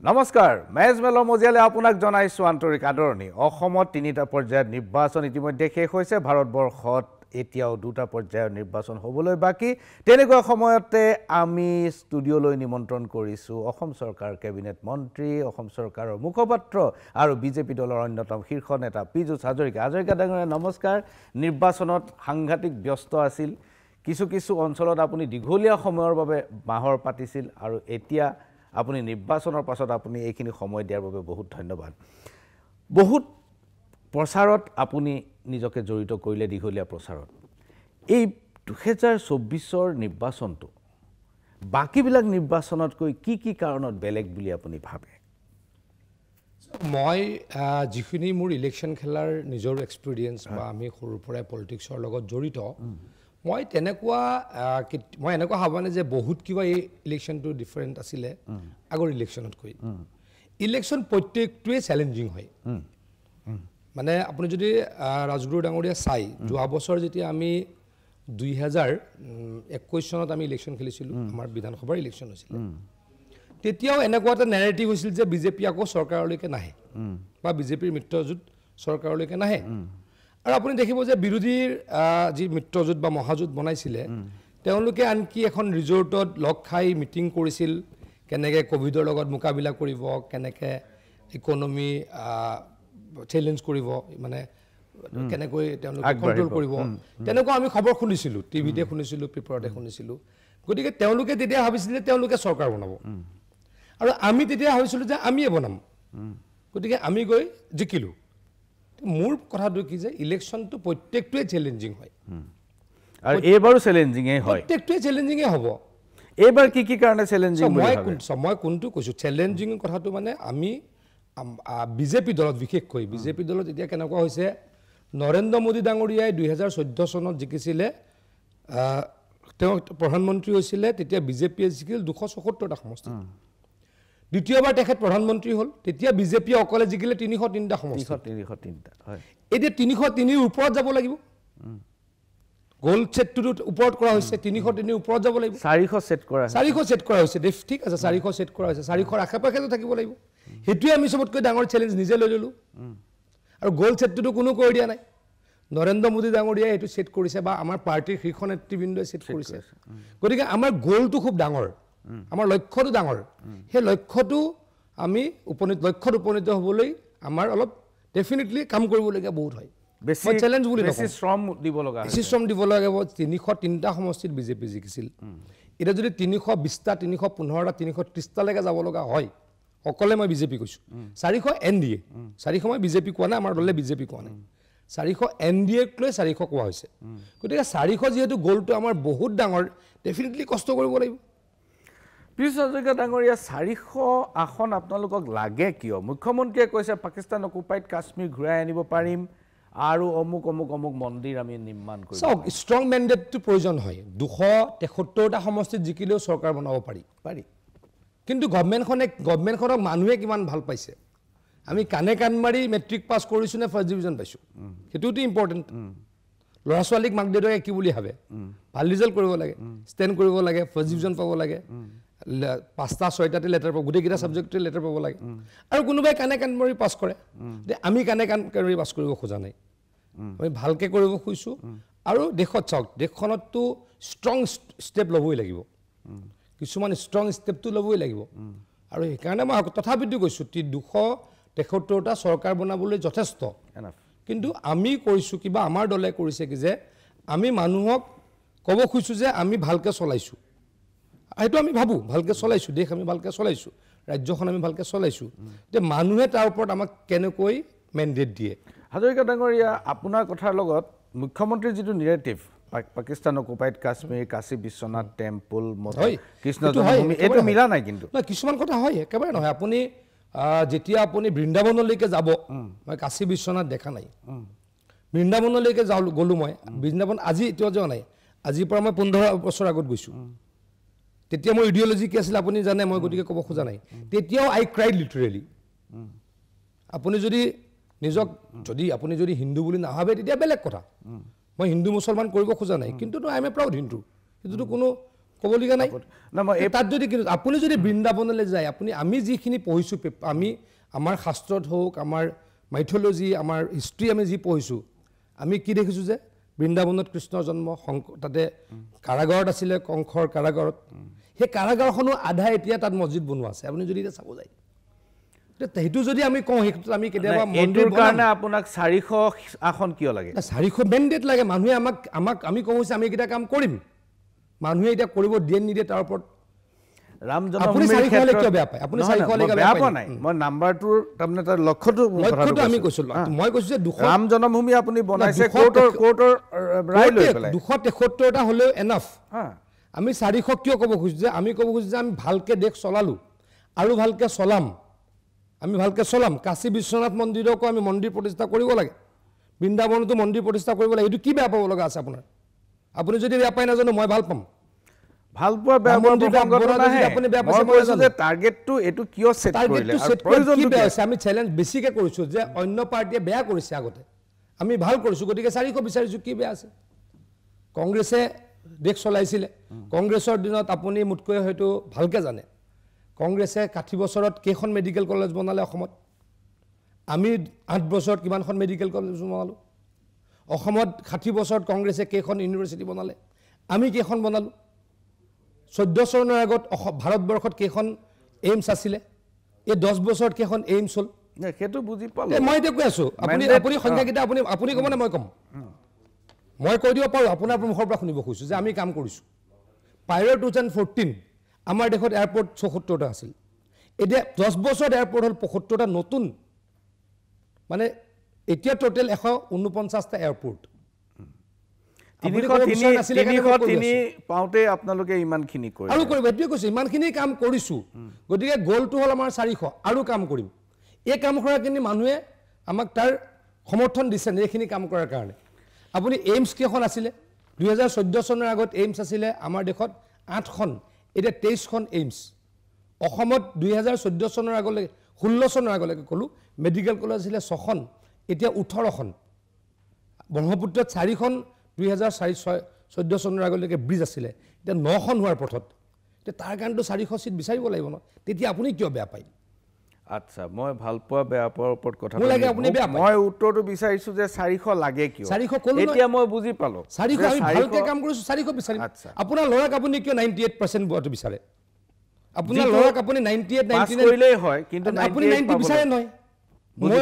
নমস্কাৰ মেজমেল মজিয়ালে আপোনাক জনাইছো আন্তৰিক আদৰণি অসমত তিনিটা পৰ্যায়ৰ নিৰ্বাচন ইতিমধ্যে শেষ হৈছে ভাৰতবৰ্ষত এতিয়াও দুটা পৰ্যায়ৰ নিৰ্বাচন হ'বলৈ বাকি তেনেকুৱা সময়তে আমি ষ্টুডিঅলৈ নিমন্ত্ৰণ কৰিছো অসম চৰকাৰ কেবিনেট মন্ত্ৰী অসম চৰকাৰৰ মুখপাত্ৰ আৰু বিজেপি দলৰ অন্যতম শীৰ্ষ নেতা পীযুষ হাজৰিকা ডাঙৰীয়া নমস্কাৰ নিৰ্বাচনত সাংঘাতিক ব্যস্ত আছিল কিছু অঞ্চলত আপুনি দীঘলীয়া সময়ৰ বাবে বাহৰ পাতিছিল আৰু এতিয়া আপুনি নিৰ্বাচনৰ পাছত আপুনি এইখিনি সময় দিয়াৰ বাবে বহুত ধন্যবাদ বহুত প্ৰচাৰত আপুনি নিজকে জড়িত কৰিলে দীঘলীয়া প্ৰচাৰত এই 2024ৰ নিৰ্বাচনটো বাকিবিলাক নিৰ্বাচনতকৈ কি কাৰণত বেলেগ বুলি আপুনি ভাবে মই যিখিনি মোৰ ইলেকশ্যন খেলাৰ নিজৰ এক্সপেৰিয়েন্স বা আমি সৰুৰ পৰাই পলিটিক্সৰ লগত জড়িত মই এনেকুৱা ভাবানে যে বহুত কিবা এই ইলেকশ্যনটো ডিফাৰেণ্ট আছিলে আগৰ ইলেকশ্যনতকৈ ইলেকশ্যন প্ৰত্যেকটোৱে চেলেঞ্জিং হয় মানে আপুনি যদি ৰাজগুৰু ডাঙৰীয়া চাই যোৱা বছৰ যেতিয়া আমি 2021 চনত আমি ইলেকশ্যন খেলিছিলোঁ আমাৰ বিধানসভাৰ ইলেকশ্যন হৈছিল তেতিয়াও এনেকুৱা এটা নেৰেটিভ হৈছিল যে বিজেপি আকৌ চৰকাৰলৈকে নাহে বা বিজেপিৰ মিত্ৰজোঁট চৰকাৰলৈকে নাহে আৰু আপুনি দেখিব যে বিৰোধীৰ যি মিত্ৰজোঁট বা মহাজোঁট বনাইছিলে তেওঁলোকে আনকি এখন ৰিজৰ্টত লগ খাই মিটিং কৰিছিল কেনেকৈ কোভিডৰ লগত মোকাবিলা কৰিব কেনেকৈ ইকনমি চেলেঞ্জ কৰিব মানে কেনেকৈ তেওঁলোকে কণ্ট্ৰল কৰিব তেনেকুৱা আমি খবৰ শুনিছিলোঁ টিভিতে শুনিছিলোঁ পেপাৰতে শুনিছিলোঁ গতিকে তেওঁলোকে তেতিয়া ভাবিছিলে তেওঁলোকে চৰকাৰ বনাব আৰু আমি তেতিয়া ভাবিছিলোঁ যে আমিয়ে বনাম গতিকে আমি গৈ জিকিলোঁ মোৰ কথাটো কি যে ইলেকশ্যনটো প্ৰত্যেকটোৱে চেলেঞ্জিং হয় আৰু এইবাৰো চেলেঞ্জিংই হয় প্ৰত্যেকটোৱে চেলেঞ্জিংই হ'ব এইবাৰ কি কাৰণে চেলেঞ্জিং মই কোনটো কৈছোঁ চেলেঞ্জিং কথাটো মানে আমি বিজেপি দলত বিশেষকৈ বিজেপি দলত এতিয়া কেনেকুৱা হৈছে নৰেন্দ্ৰ মোদী ডাঙৰীয়াই 2014 চনত জিকিছিলে তেওঁ প্ৰধানমন্ত্ৰী হৈছিলে তেতিয়া বিজেপিয়ে জিকিল 274টা সমষ্টি দ্বিতীয়বাৰ তেখেত প্ৰধানমন্ত্ৰী হ'ল তেতিয়া বিজেপিয়ে অকলে জিকিলে 303টা সমষ্টি 303টা হয় এতিয়া 303ৰ ওপৰত যাব লাগিব গোল সেটটোৰ ওপৰত কৰা হৈছে 303ৰ ওপৰত যাব লাগিব 400 সেট কৰা হৈছে ঠিক আছে 400 সেট কৰা হৈছে 400ৰ আশে-পাশেতো থাকিব লাগিব হেতুৱে আমি সবতকৈ ডাঙৰ চ্যালেঞ্জ নিজে লৈ ললো আৰু গোল সেটটো কোনো কৰি দিয়া নাই নৰেন্দ্ৰ মোদী ডাঙৰীয়াই এটো সেট কৰিছে বা আমাৰ পাৰ্টিৰ শীৰ্ষ নেতৃবৃন্দই সেট কৰিছে গতিকে আমাৰ গোলটো খুব ডাঙৰ আমাৰ লক্ষ্যটো ডাঙৰ হে লক্ষ্যটো আমি লক্ষ্যত উপনীত হ'বলৈ আমাৰ অলপ ডেফিনেটলি কাম কৰিবলগীয়া বহুত হয় বেছি চ্যালেঞ্জ বুলি বেছি শ্ৰম দিব লগা বেছি শ্ৰম দিব লাগিব 303টা সমষ্টিত বিজেপি জিকিছিল এটা যদি 320টা 315টা 330টা লৈকে যাব লগা হয় অকলে মই বিজেপি কৈছো 400 এনডিএ 400 মই বিজেপি কোৱা নাই আমাৰ দলে বিজেপি কোৱা নাই 400 এনডিএ লৈ 400 কোৱা হৈছে গতিকে 400 যেহেতু গোলটো আমাৰ বহুত ডাঙৰ ডেফিনেটলি কষ্ট কৰিব লাগিব পীযুষ হাজৰিকা ডাঙৰীয়া 400 আসন আপোনালোকক লাগে কিয় মুখ্যমন্ত্ৰীয়ে কৈছে পাকিস্তান অকুপাইড কাশ্মীৰ ঘূৰাই আনিব পাৰিম আৰু অমুক মন্দিৰ আমি নিৰ্মাণ কৰিম সো ষ্ট্ৰং মেন্ডেটটো প্ৰয়োজন হয় 273টা সমষ্টিত জিকিলেও চৰকাৰ বনাব পাৰি কিন্তু গভৰ্ণমেণ্টখনক মানুহে কিমান ভাল পাইছে আমি কানে কান মাৰি মেট্ৰিক পাছ কৰিছো নে ফাৰ্ষ্ট ডিভিজন পাইছো হেতুটো ইম্পৰ্টেন্ট ল'ৰা ছোৱালীক মাক দেউতাকে কি বুলি ভাবে ভাল ৰিজাল্ট কৰিব লাগে ষ্টেণ্ড কৰিব লাগে ফাৰ্ষ্ট ডিভিজন পাব লাগে 5টা 6টাতে লেটাৰ পাব গোটেইকেইটা সাবজেক্টতে লেটাৰ পাব লাগে আৰু কোনোবাই কানে কান মাৰি পাছ কৰে যে আমি কানে কান মাৰি পাছ কৰিব খোজা নাই আমি ভালকে কৰিব খুজিছো আৰু দেশত চাওক দেশখনতটো ষ্ট্ৰং ষ্টেপ ল'বই লাগিব কিছুমান ষ্ট্ৰং ষ্টেপটো ল'বই লাগিব আৰু সেইকাৰণে মই তথাপিতো কৈছো 273টা চৰকাৰ বনাবলৈ যথেষ্ট কিন্তু আমি কৰিছো কিবা আমাৰ দলে কৰিছে কি যে আমি মানুহক ক'ব খুজিছো যে আমি ভালকে চলাইছো এইটো আমি ভাবো ভালকে চলাইছো দেশ আমি ভালকে চলাইছো ৰাজ্যখন আমি ভালকে চলাইছো যে মানুহে তাৰ ওপৰত আমাক কেনেকৈ মেন্ডেট দিয়ে হাজৰিকা ডাঙৰীয়া আপোনাৰ কথাৰ লগত মুখ্যমন্ত্ৰীৰ যিটো narrative Pakistan occupied Kashmir Kashi Biswanath temple Krishna জন্মভূমি এইটো মিলা নাই কিন্তু না কিছুমান কথা হয় একেবাৰে নহয় আপুনি যেতিয়া আপুনি বৃন্দাবনলৈকে যাব মই কাশী বিশ্বনাথ দেখা নাই বৃন্দাবনলৈকে গলো মই বৃন্দাবন আজি এতিয়াও যোৱা নাই আজিৰ পৰা মই 15 বছৰ আগত গৈছো তেতিয়া মোৰ ইডিঅলজি কি আছিল আপুনি জানে মই গতিকে ক'ব খোজা নাই তেতিয়াও আই ক্ৰাইড লিটাৰেলি আপুনি যদি আপুনি যদি হিন্দু বুলি নাভাবে তেতিয়া বেলেগ কথা মই হিন্দু মুছলমান কৰিব খোজা নাই কিন্তু I M A proud Hindu এটো কোনো ক'বলগীয়া নাই না মই তাত যদি কিন্তু আপুনি যদি বৃন্দাবনলৈ যায় আপুনি আমি যিখিনি পঢ়িছোঁ আমি আমাৰ শাস্ত্ৰত হওক আমাৰ মাইথলজি আমাৰ হিষ্ট্ৰী আমি যি পঢ়িছোঁ আমি কি দেখিছোঁ যে বৃন্দাবনত কৃষ্ণৰ জন্ম তাতে কাৰাগাৰত আছিলে কংসৰ কাৰাগাৰত সেই কাৰাগাৰখনো আধা এতিয়া তাত মছজিদ বনোৱা আছে আপুনি যদি এতিয়া চাব যায় সেইটো যদি আমি কওঁ সেইটো আমি কেতিয়াবা মন্দিৰ কাৰণে আপোনাক 400 আসন কিয় লাগে 400 মেণ্ডেট লাগে মানুহে আমাক আমি কওঁ আমি কেইটা কাম কৰিম মানুহে এতিয়া কৰিব দিয়ে নিদিয়ে তাৰ ওপৰত ৰাম জন্মভূমিৰ ক্ষেত্ৰত কিয় বেয়া পায় আপুনি 400 লৈকে বেয়া পোৱা নাই মই নাম্বাৰটোৰ তাৰমানে তাৰ লক্ষ্যটো আমি কৈছোঁ মই কৈছোঁ যে ৰাম জন্মভূমি আপুনি বনাইছে কোৰ্টৰ ৰায় লৈ পেলাই 273টা হ'লেও এনাফ আমি 400 কিয় ক'ব খুজিছোঁ যে আমি ক'ব খুজিছোঁ যে আমি ভালকে দেশ চলালোঁ আৰু ভালকে চলাম আমি ভালকে চলাম কাশী বিশ্বনাথ মন্দিৰকো আমি মন্দিৰ প্ৰতিষ্ঠা কৰিব লাগে বৃন্দাবনতো মন্দিৰ প্ৰতিষ্ঠা কৰিব লাগে এইটো কি বেয়া পাব লগা আছে আপোনাৰ আপুনি যদি বেয়া পাই নাজানো মই ভাল পাম ভাল পোৱা বেয়া পোৱা টাৰ্গেটটো এইটো কিয় সেট কৰিলে আৰু প্ৰয়োজনটো কি আছে আমি চ্যালেঞ্জ বেছিকে কৰিছোঁ যে অন্য পাৰ্টিয়ে বেয়া কৰিছে আগতে আমি ভাল কৰিছোঁ গতিকে 400 বিচাৰিছোঁ কি বেয়া আছে কংগ্ৰেছে দেশ চলাইছিলে কংগ্ৰেছৰ দিনত আপুনি মুতকৈ হয়তো ভালকে জানে কংগ্ৰেছে 60 বছৰত কেইখন মেডিকেল কলেজ বনালে অসমত আমি 8 বছৰত কিমানখন মেডিকেল কলেজ বনালোঁ অসমত 60 বছৰত কংগ্ৰেছে কেইখন ইউনিভাৰ্চিটি বনালে আমি কেইখন বনালোঁ 14 চনৰ আগত ভাৰতবৰ্ষত কেইখন এইমছ আছিলে এই 10 বছৰত কেইখন এইমছ হ'ল সেইটো বুজি পালোঁ মই এতিয়া কৈ আছোঁ আপুনি সংখ্যাকেইটা আপুনি ক'ব নে মই ক'ম মই কৈ দিব পাৰোঁ আপোনাৰ মুখৰ পৰা শুনিব খুজিছোঁ যে আমি কাম কৰিছোঁ প্ৰায়ৰ 2014 আমাৰ দেশত এয়াৰপোৰ্ট 74টা আছিল এতিয়া 10 বছৰত এয়াৰপোৰ্ট হ'ল 75টা নতুন মানে এতিয়া টোটেল 149টা এয়াৰপোৰ্ট 303 পাওঁতে আপোনালোকে ইমানখিনি কৰিলে আৰু কৰিব এইটোৱে কৈছোঁ ইমানখিনি কাম কৰিছোঁ গতিকে গ'লটো হ'ল আমাৰ 400 আৰু কাম কৰিম এই কাম কৰাখিনি মানুহে আমাক তাৰ সমৰ্থন দিছে এইখিনি কাম কৰাৰ কাৰণে আপুনি এইমছ কেইখন আছিলে 2014 চনৰ আগত এইমছ আছিলে আমাৰ দেশত 8খন এতিয়া 23খন এইমছ অসমত 2014 চনৰ আগলৈ 16 চনৰ আগলৈকে ক'লোঁ মেডিকেল কলেজ আছিলে 6খন এতিয়া 18খন ব্ৰহ্মপুত্ৰত 4খন 2014 চনৰ আগলৈকে ব্ৰিজ আছিলে এতিয়া 9খন হোৱাৰ পথত এতিয়া তাৰ কাৰণেতো 400 চিট বিচাৰিব লাগিব ন তেতিয়া আপুনি কিয় বেয়া পায় আচ্ছা মই ভাল পোৱা বেয়া পোৱাৰ ওপৰত কথা মই উত্তৰটো বিচাৰিছোঁ যে 400 লাগে কিয় 400 ক'লো এতিয়া মই বুজি পালোঁ 400 আমি ভালকে কাম কৰিছোঁ 400 বিচাৰিম আপোনাৰ ল'ৰাক আপুনি কিয় 98% পোৱাটো বিচাৰে আপোনাৰ ল'ৰাক আপুনি 98 99 কৰিলেই হয় কিন্তু আপুনি 90 বিচাৰে নহয়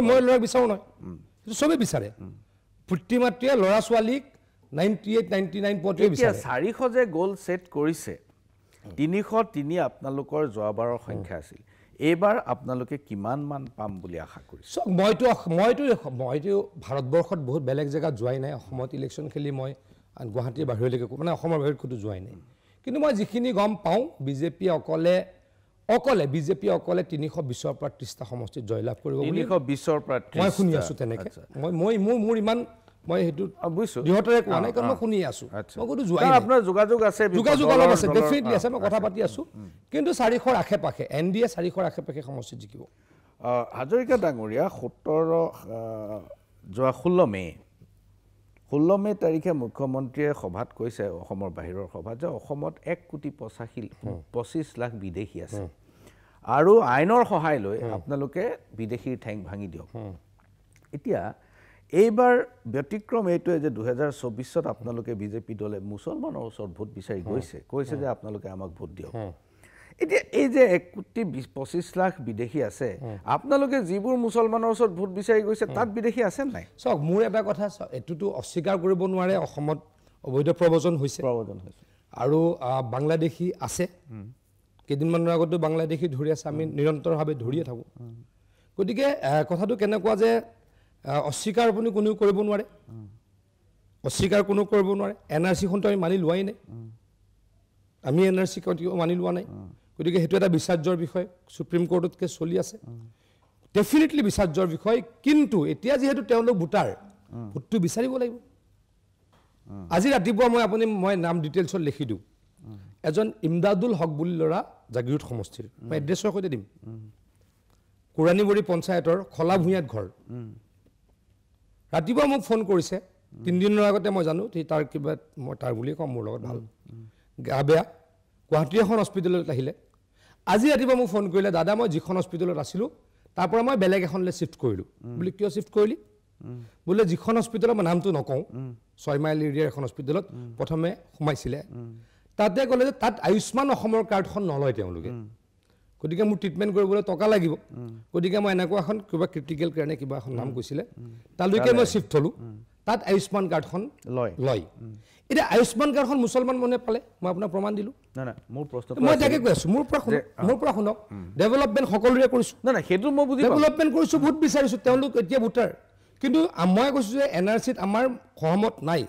মই ল'ৰাক বিচাৰোঁ নহয় সেইটো চবেই বিচাৰে পিতৃ মাতৃয়ে ল'ৰা ছোৱালীক 98 99 পোৱাটোৱে বিচাৰে 400 যে গ'ল সেট কৰিছে 303 আপোনালোকৰ যোৱাবাৰৰ সংখ্যা আছিল এইবাৰ আপোনালোকে কিমান মান পাম বুলি আশা কৰিছে মইতো ভাৰতবৰ্ষত বহুত বেলেগ জেগাত যোৱাই নাই অসমত ইলেকশ্যন খেলি মই গুৱাহাটীৰ বাহিৰলৈকে মানে অসমৰ বাহিৰত ক'তো যোৱাই নাই কিন্তু মই যিখিনি গম পাওঁ বিজেপি অকলে 320ৰ পৰা 30টা সমষ্টিত জয়লাভ কৰিব বুলি 320ৰ পৰা 30 মই শুনি আছোঁ তেনেকৈ মই মোৰ ইমান মই সেইটো বুজিছোঁ দৃঢ়তাৰে কোৱা নাই কাৰণ মই শুনি আছোঁ মই ক'তো যোৱাই নাই আপোনাৰ যোগাযোগ আছে অলপ আছে ডেফিনেটলি আছে মই কথা পাতি আছোঁ কিন্তু 400ৰ আশে-পাশে NDA 400ৰ আশে-পাশে সমষ্টিত জিকিব হাজৰিকা ডাঙৰীয়া 16 মে তাৰিখে মুখ্যমন্ত্ৰীয়ে সভাত কৈছে অসমৰ বাহিৰৰ সভাত যে অসমত 1,25 লাখ বিদেশী আছে আৰু আইনৰ সহায় লৈ আপোনালোকে বিদেশীৰ ঠেং ভাঙি দিয়ক এতিয়া এইবাৰ ব্যতিক্ৰম এইটোৱে যে 2024ত আপোনালোকে বিজেপি দলে মুছলমানৰ ওচৰত ভোট বিচাৰি কৈছে যে আপোনালোকে আমাক ভোট দিয়ক এতিয়া এই যে 1,25 লাখ বিদেশী আছে আপোনালোকে যিবোৰ মুছলমানৰ ওচৰত ভোট বিচাৰি গৈছে তাত বিদেশী আছে নাই চাওক মোৰ এটা কথা এইটোতো অস্বীকাৰ কৰিব নোৱাৰে অসমত অবৈধ প্ৰব্ৰজন হৈছে আৰু বাংলাদেশী আছে কেইদিনমানৰ আগতো বাংলাদেশী ধৰি আছে আমি নিৰন্তৰভাৱে ধৰিয়ে থাকোঁ গতিকে কথাটো কেনেকুৱা যে অস্বীকাৰ আপুনি কোনেও কৰিব নোৱাৰে NRC-খনটো আমি মানি লোৱাই নাই আমি NRC মানি লোৱা নাই গতিকে সেইটো এটা বিচাৰ্যৰ বিষয় সুপ্ৰিম কোৰ্টত কেছ চলি আছে ডেফিনেটলি বিচাৰ্যৰ বিষয় কিন্তু এতিয়া যিহেতু তেওঁলোক ভোটাৰ ভোটটো বিচাৰিব লাগিব আজি ৰাতিপুৱা মই নাম ডিটেইলছত লিখি দিওঁ এজন ইমদাদুল হক বুলি ল'ৰা জাগিৰোড সমষ্টিৰ মই এড্ৰেছৰ সৈতে দিম কোৰাণীবৰী পঞ্চায়তৰ খলা ভূঞাত ঘৰ ৰাতিপুৱা মোক ফোন কৰিছে 3 দিনৰ আগতে মই জানো তাৰ কিবা মই তাৰ বুলি কম মোৰ লগত ভাল গা বেয়া গুৱাহাটী এখন হস্পিটেলত আহিলে আজি ৰাতিপুৱা মোক ফোন কৰিলে দাদা মই যিখন হস্পিটেলত আছিলোঁ তাৰ পৰা মই বেলেগ এখনলৈ শিফ্ট কৰিলোঁ বুলি কিয় শিফ্ট কৰিলি বোলে যিখন হস্পিটেলত মই নামটো নকওঁ 6 মাইল এৰিয়াৰ এখন হস্পিটেলত প্ৰথমে সোমাইছিলে তাতে ক'লে যে তাত আয়ুষ্মান অসমৰ কাৰ্ডখন নলয় তেওঁলোকে গতিকে মোৰ ট্ৰিটমেণ্ট কৰিবলৈ টকা লাগিব গতিকে মই এনেকুৱা এখন কিবা ক্ৰিটিকেল কাৰণে কিবা এখন নাম কৈছিলে তালৈকে মই শিফ্ট হ'লোঁ তাত আয়ুষ্মান কাৰ্ডখন লয় এতিয়া আয়ুষ্মান কাৰ্ডখন মুছলমান মানুহে পালে মই আপোনাক প্ৰমাণ দিলোঁ মই তাকে কৈ আছোঁ মোৰ পৰা শুনক ডেভেলপমেণ্ট সকলোৰে কৰিছোঁ সেইটো মই বুজি ডেভেলপমেণ্ট কৰিছোঁ ভোট বিচাৰিছোঁ তেওঁলোক এতিয়া ভোটাৰ কিন্তু মই কৈছোঁ যে NRCত আমাৰ সহমত নাই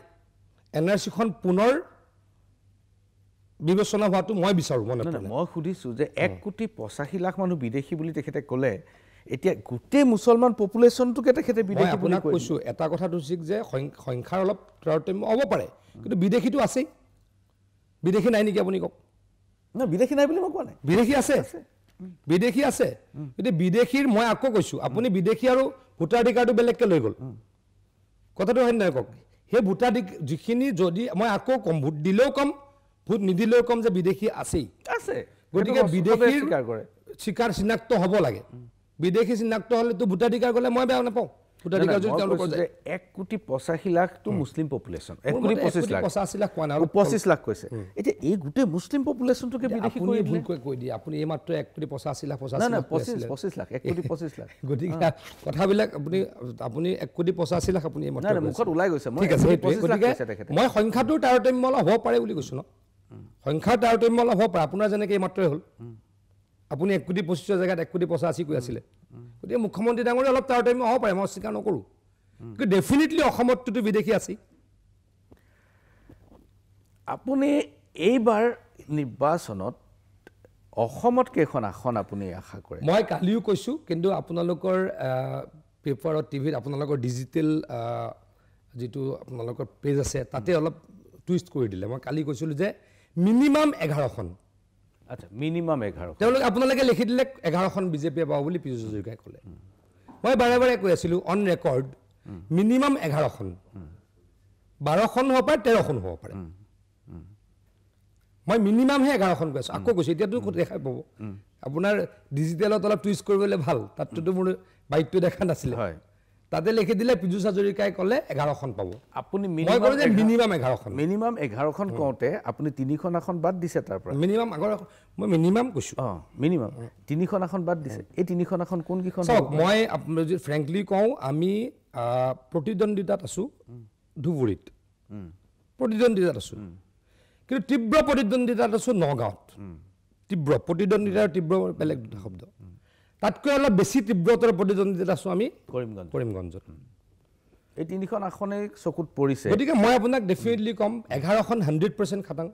NRCখন পুনৰ বিবেচনা হোৱাটো মই বিচাৰোঁ মই সুধিছোঁ যে 1,85,00,000 মানুহ বিদেশী বুলি তেখেতে ক'লে এতিয়া গোটেই মুছলমান পপুলেশ্যনটোকে তেখেতে বিদেশী বুলি কৈছোঁ এটা কথাটো ঠিক যে সংখ্যাৰ অলপ তাৰতম্য হ'ব পাৰে কিন্তু বিদেশীটো আছেই বিদেশী নাই নেকি আপুনি কওক বিদেশী নাই বুলি মই কোৱা নাই বিদেশী আছে কিন্তু বিদেশীৰ মই আকৌ কৈছোঁ আপুনি বিদেশী আৰু ভোটাধিকাৰটো বেলেগকৈ লৈ গ'ল কথাটো হয় নাই কওক সেই ভোটাধিকাৰ যিখিনি যদি মই আকৌ কম ভোট দিলেও কম ভোট নিদিলেও কম যে বিদেশী আছেই গতিকে বিদেশীৰ স্বীকাৰ চিনাক্ত হ'ব লাগে বিদেশী চিনাক্ত হ'লেতো ভোটাধিকাৰ গ'লে মই বেয়া নাপাওঁ ভোটাধিকাৰ যদি তেওঁলোকৰ 1,85,00,000 মুছলিম পপুলেশ্যন 1,85,00,000 কৈছে এতিয়া এই গোটেই মুছলিম পপুলেশ্যনটোকে বিদেশী কৰি ভুলকৈ কৈ দিয়ে আপুনি এই মাত্ৰ 1,85,00,000 গতিকে কথাবিলাক আপুনি 1,85,00,000 আপুনি এই মাত্ৰ মুখত ওলাই গৈছে মই সংখ্যাটোৰ তাৰতম্য অলপ হ'ব পাৰে বুলি কৈছোঁ ন সংখ্যাৰ তাৰতম্য অলপ হ'ব পাৰে আপোনাৰ যেনেকৈ এই মাত্ৰই হ'ল আপুনি 1,25,00,000 জেগাত 1,85,00,000 কৈ আছিলে গতিকে মুখ্যমন্ত্ৰী ডাঙৰে অলপ তাৰতম্য হ'ব পাৰে মই স্বীকাৰ নকৰোঁ কিন্তু ডেফিনেটলি অসমততো বিদেশী আছেই আপুনি এইবাৰ নিৰ্বাচনত অসমত কেইখন আসন আপুনি আশা কৰে মই কালিও কৈছোঁ কিন্তু আপোনালোকৰ পেপাৰত টিভিত আপোনালোকৰ ডিজিটেল যিটো আপোনালোকৰ পেজ আছে তাতে অলপ টুইষ্ট কৰি দিলে মই কালি কৈছিলোঁ যে মিনিমাম 11খন আচ্ছা মিনিমাম 11 তেওঁলোকে আপোনালোকে লিখি দিলে 11খন বিজেপিয়ে পাব বুলি পীযুষ হাজৰিকাই ক'লে মই বাৰে বাৰে কৈ আছিলোঁ অন ৰেকৰ্ড মিনিমাম 11খন 12খন হ'ব পাৰে 13খন হ'ব পাৰে মই মিনিমামহে 11খন কৈ আছোঁ আকৌ কৈছোঁ এতিয়াতো দেখাই পাব আপোনাৰ ডিজিটেলত অলপ টুইষ্ট কৰিবলৈ ভাল তাততো মোৰ বাইকটো দেখা নাছিলে হয় তাতে লিখি দিলে পীযুষ হাজৰিকাই ক'লে 11খন পাব আপুনি মিনিমাম 11খন মিনিমাম 11খন কওঁতে আপুনি 3খন আসন বাদ দিছে তাৰ পৰা মিনিমাম মই মিনিমাম কৈছোঁ মিনিমাম 3খন আসন বাদ দিছে এই 3খন আসন কোনকেইখন চাওক মই যদি ফ্ৰেংকলি কওঁ আমি প্ৰতিদ্বন্দ্বিতাত আছোঁ ধুবুৰীত প্ৰতিদ্বন্দ্বিতাত আছোঁ কিন্তু তীব্ৰ প্ৰতিদ্বন্দ্বিতাত আছোঁ নগাঁৱত তীব্ৰ প্ৰতিদ্বন্দ্বিতাৰ তীব্ৰ বেলেগ দুটা শব্দ তাতকৈ অলপ বেছি তীব্ৰতৰ প্ৰতিদ্বন্দ্বিতাত আছোঁ আমি কৰিমগঞ্জত এই 3খন আসনে চকুত পৰিছে গতিকে মই আপোনাক ডেফিনেটলি ক'ম 11খন 100% খাটাং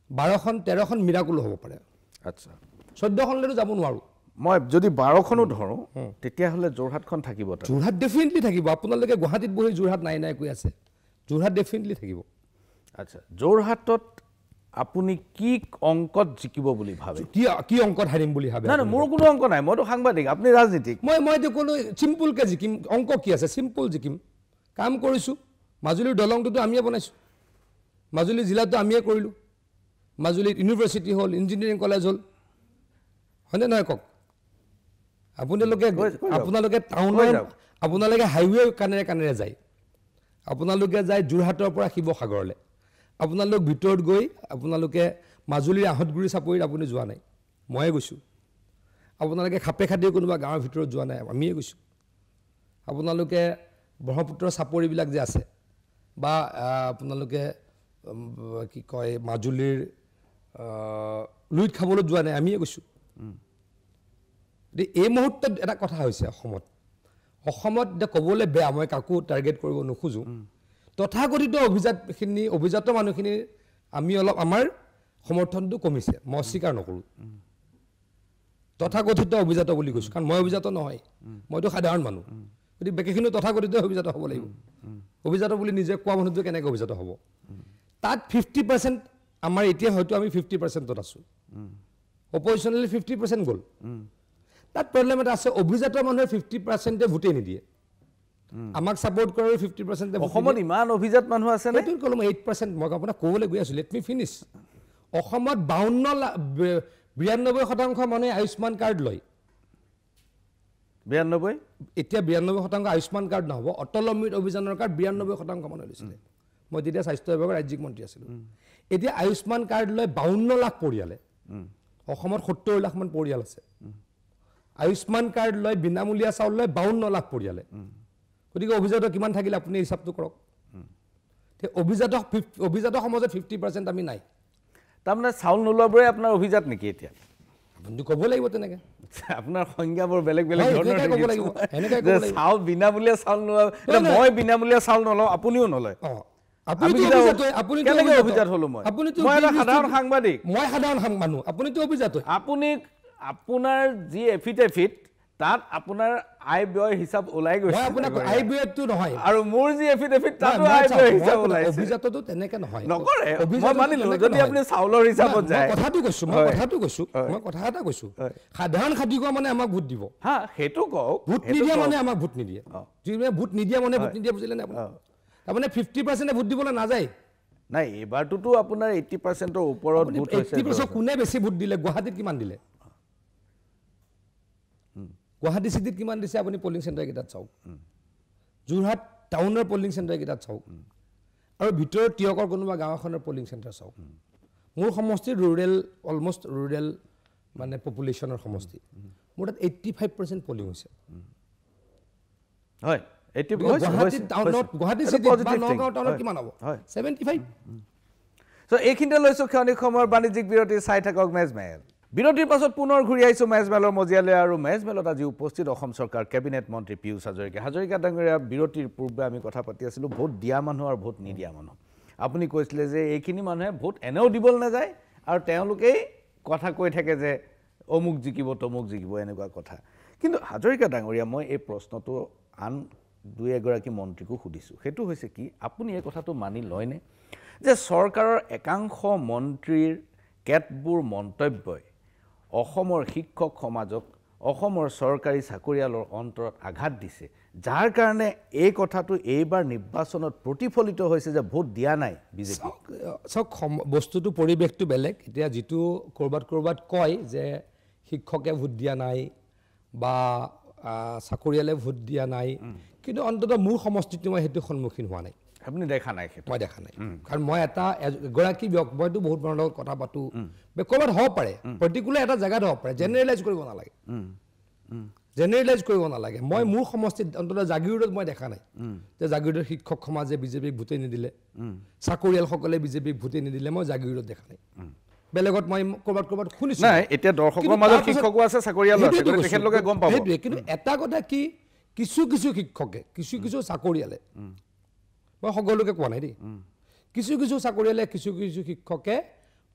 12খন 13খন মিৰাকুল হ'ব পাৰে আচ্ছা 14খনলৈতো যাব নোৱাৰোঁ মই যদি 12খনো ধৰোঁ তেতিয়াহ'লে যোৰহাটখন থাকিব যোৰহাট ডেফিনেটলি থাকিব আপোনালোকে গুৱাহাটীত বহি যোৰহাট নাই কৈ আছে যোৰহাট ডেফিনেটলি থাকিব আচ্ছা যোৰহাটত আপুনি কি অংকত জিকিব বুলি ভাবে কি অংকত হাৰিম বুলি ভাবে নাই মোৰ কোনো অংক নাই মইতো সাংবাদিক আপুনি ৰাজনীতিক মই ক'লো চিম্পুলকৈ জিকিম অংক কি আছে চিম্পুল জিকিম কাম কৰিছোঁ মাজুলীৰ দলংটোতো আমিয়ে বনাইছোঁ মাজুলী জিলাটো আমিয়ে কৰিলোঁ মাজুলীত ইউনিভাৰ্চিটি হ'ল ইঞ্জিনিয়াৰিং কলেজ হ'ল হয়নে নহয় কওক আপোনালোকে টাউনৰ আপোনালোকে হাইৱে কাণেৰে যায় আপোনালোকে যায় যোৰহাটৰ পৰা শিৱসাগৰলৈ আপোনালোক ভিতৰত গৈ আপোনালোকে মাজুলীৰ আহঁতগুৰি চাপৰিত আপুনি যোৱা নাই ময়ে গৈছোঁ আপোনালোকে খাপে খাটি কোনোবা গাঁৱৰ ভিতৰত যোৱা নাই আমিয়ে গৈছোঁ আপোনালোকে ব্ৰহ্মপুত্ৰৰ চাপৰিবিলাক যে আছে বা আপোনালোকে কি কয় মাজুলীৰ লুইত খাবলৈ যোৱা নাই আমিয়ে গৈছোঁ এই মুহূৰ্তত এটা কথা হৈছে অসমত এতিয়া ক'বলৈ বেয়া মই কাকো টাৰ্গেট কৰিব নোখোজোঁ তথাকথিত অভিজাত মানুহখিনিৰ আমি অলপ আমাৰ সমৰ্থনটো কমিছে মই স্বীকাৰ নকৰোঁ তথাকথিত অভিজাত বুলি কৈছোঁ কাৰণ মই অভিজাত নহয় মইতো সাধাৰণ মানুহ গতিকে বাকীখিনিও তথাকথিত অভিজাত হ'ব লাগিব অভিজাত বুলি নিজে কোৱা মানুহটো কেনেকৈ অভিজাত হ'ব তাত 50% আমাৰ এতিয়া হয়তো আমি 50%ত আছোঁ অপজিশ্যনেলি 50% গ'ল তাত প্ৰব্লেম এটা আছে অভিজাত মানুহে 50%-এ ভোটেই নিদিয়ে আমাক ছাপোৰ্ট কৰাৰ 50% অসমত ইমান অভিজাত মানুহ আছে নে সেইটো ক'লো মই 8% মই আপোনাক ক'বলৈ গৈ আছোঁ লেট মি ফিনিছ অসমত 92% মানুহে আয়ুষ্মান কাৰ্ড লয় 92 এতিয়া 92% আয়ুষ্মান কাৰ্ড নহ'ব অটল অমৃত অভিযানৰ কাৰ্ড 92% মানুহে লৈছিলে মই তেতিয়া স্বাস্থ্য বিভাগৰ ৰাজ্যিক মন্ত্ৰী আছিলোঁ এতিয়া আয়ুষ্মান কাৰ্ড লয় 52 লাখ পৰিয়ালে অসমত 70 লাখ মান পৰিয়াল আছে আয়ুষ্মান কাৰ্ড লয় বিনামূলীয়া চাউল লয় 52 লাখ পৰিয়ালে গতিকে অভিজাত কিমান থাকিলে আপুনি হিচাপটো কৰক অভিজাত সমাজত 50% আমি নাই তাৰমানে চাউল নোলোৱাবোৰে আপোনাৰ অভিজাত নেকি এতিয়া আপুনি ক'ব লাগিব তেনেকৈ আপোনাৰ সংজ্ঞাবোৰ বেলেগ বেলেগ ধৰণৰ ক'ব লাগিব এনেকৈ ক'ব লাগিব চাউল বিনামূলীয়া চাউল নোলোৱা মই বিনামূলীয়া চাউল নলওঁ আপুনিও নলয় কেনেকৈ অভিজাত হ'লো মই এটা সাধাৰণ সাংবাদিক মই সাধাৰণ মানুহ আপুনিতো অভিজাত আপুনি আপোনাৰ যি এফিডেভিট তাত আপোনাৰ আয় ব্যয় হিচাপ ওলাই গৈছে মই আপোনাক আয় ব্যয়টো নহয় আৰু মোৰ যি এফিডেভিট তাতো আয় ব্যয় হিচাপ ওলাইছে অভিজাতটো তেনেকৈ নহয় নকৰে মই মানিলো যদি আপুনি চাউলৰ হিচাপত যায় কথাটো কৈছো মই কথা এটা কৈছো সাধাৰণ খাতিকুৱা মানে আমাক ভোট দিব হা সেইটো কওক ভোট নিদিয়া মানে আমাক ভোট নিদিয়ে যিমানে ভোট নিদিয়া মানে ভোট নিদিয়া বুজিলে নে আপুনি 50% ভোট দিবলৈ নাযায় নাই এবাৰটোতো আপোনাৰ 80%ৰ ওপৰত ভোট হৈছে 80% কোনে বেছি ভোট দিলে গুৱাহাটীত কিমান দিলে গুৱাহাটী চিটিত কিমান দিছে আপুনি পলিং চেণ্টাৰ কেইটাত চাওক যোৰহাট টাউনৰ পলিং চেণ্টাৰ কেইটাত চাওক আৰু ভিতৰৰ তিয়কৰ কোনোবা গাঁও এখনৰ পলিং চেণ্টাৰ চাওক মোৰ সমষ্টিৰ অলমষ্ট ৰুৰেল মানে পপুলেশ্যনৰ সমষ্টি মোৰ তাত 85% পলিং হৈছে হয় গুৱাহাটী চিটিত বা নগাঁও টাউনত কিমান হ'ব 75 এইখিনিতে লৈছোঁ ক্ষণিক সময়ৰ বাণিজ্যিক বিৰতি চাই থাকক মেজমেল বিৰতিৰ পাছত পুনৰ ঘূৰি আহিছোঁ মেজমেলৰ মজিয়ালৈ আৰু মেজমেলত আজি উপস্থিত অসম চৰকাৰ কেবিনেট মন্ত্ৰী পীয়ুষ হাজৰিকা ডাঙৰীয়া বিৰতিৰ পূৰ্বে আমি কথা পাতি আছিলোঁ ভোট দিয়া মানুহ আৰু ভোট নিদিয়া মানুহ আপুনি কৈছিলে যে এইখিনি মানুহে ভোট এনেও দিবলৈ নাযায় আৰু তেওঁলোকেই কথা কৈ থাকে যে অমুক জিকিব তমুক জিকিব এনেকুৱা কথা কিন্তু হাজৰিকা ডাঙৰীয়া মই এই প্ৰশ্নটো আন দুই এগৰাকী মন্ত্ৰীকো সুধিছোঁ সেইটো হৈছে কি আপুনি এই কথাটো মানি লয়নে যে চৰকাৰৰ একাংশ মন্ত্ৰীৰ কেতবোৰ মন্তব্যই অসমৰ শিক্ষক সমাজক অসমৰ চৰকাৰী চাকৰিয়ালৰ অন্তৰত আঘাত দিছে যাৰ কাৰণে এই কথাটো এইবাৰ নিৰ্বাচনত প্ৰতিফলিত হৈছে যে ভোট দিয়া নাই বিজেপি চাওক বস্তুটো পৰিৱেশটো বেলেগ এতিয়া যিটো ক'ৰবাত কয় যে শিক্ষকে ভোট দিয়া নাই বা চাকৰিয়ালে ভোট দিয়া নাই কিন্তু অন্ততঃ মোৰ সমষ্টিটো মই সেইটো সন্মুখীন হোৱা নাই আপুনি দেখা নাই মই দেখা নাই কাৰণ মই এগৰাকী মইতো বহুত মানুহৰ লগত কথা পাতোঁ ক'ৰবাত হ'ব পাৰে পাৰ্টিকুলাৰ এটা জেগাত হ'ব পাৰে জেনেৰেলাইজ কৰিব নালাগে মই মোৰ সমষ্টিত অন্ততঃ জাগিৰোডত মই দেখা নাই যে জাগিৰোডৰ শিক্ষক সমাজে বিজেপিক ভোটেই নিদিলে চাকৰিয়ালসকলে বিজেপিক ভোটেই নিদিলে মই জাগিৰোডত দেখা নাই বেলেগত মই ক'ৰবাত শুনিছোঁ নাই এতিয়া দৰ্শকৰ মাজত শিক্ষকো আছে চাকৰিয়াল আছে তেখেতলোকে গম পাব সেইটোৱে কিন্তু এটা কথা কি কিছু শিক্ষকে কিছু চাকৰিয়ালে মই সকলোকে কোৱা নাই দেই কিছু চাকৰিয়ালে কিছু শিক্ষকে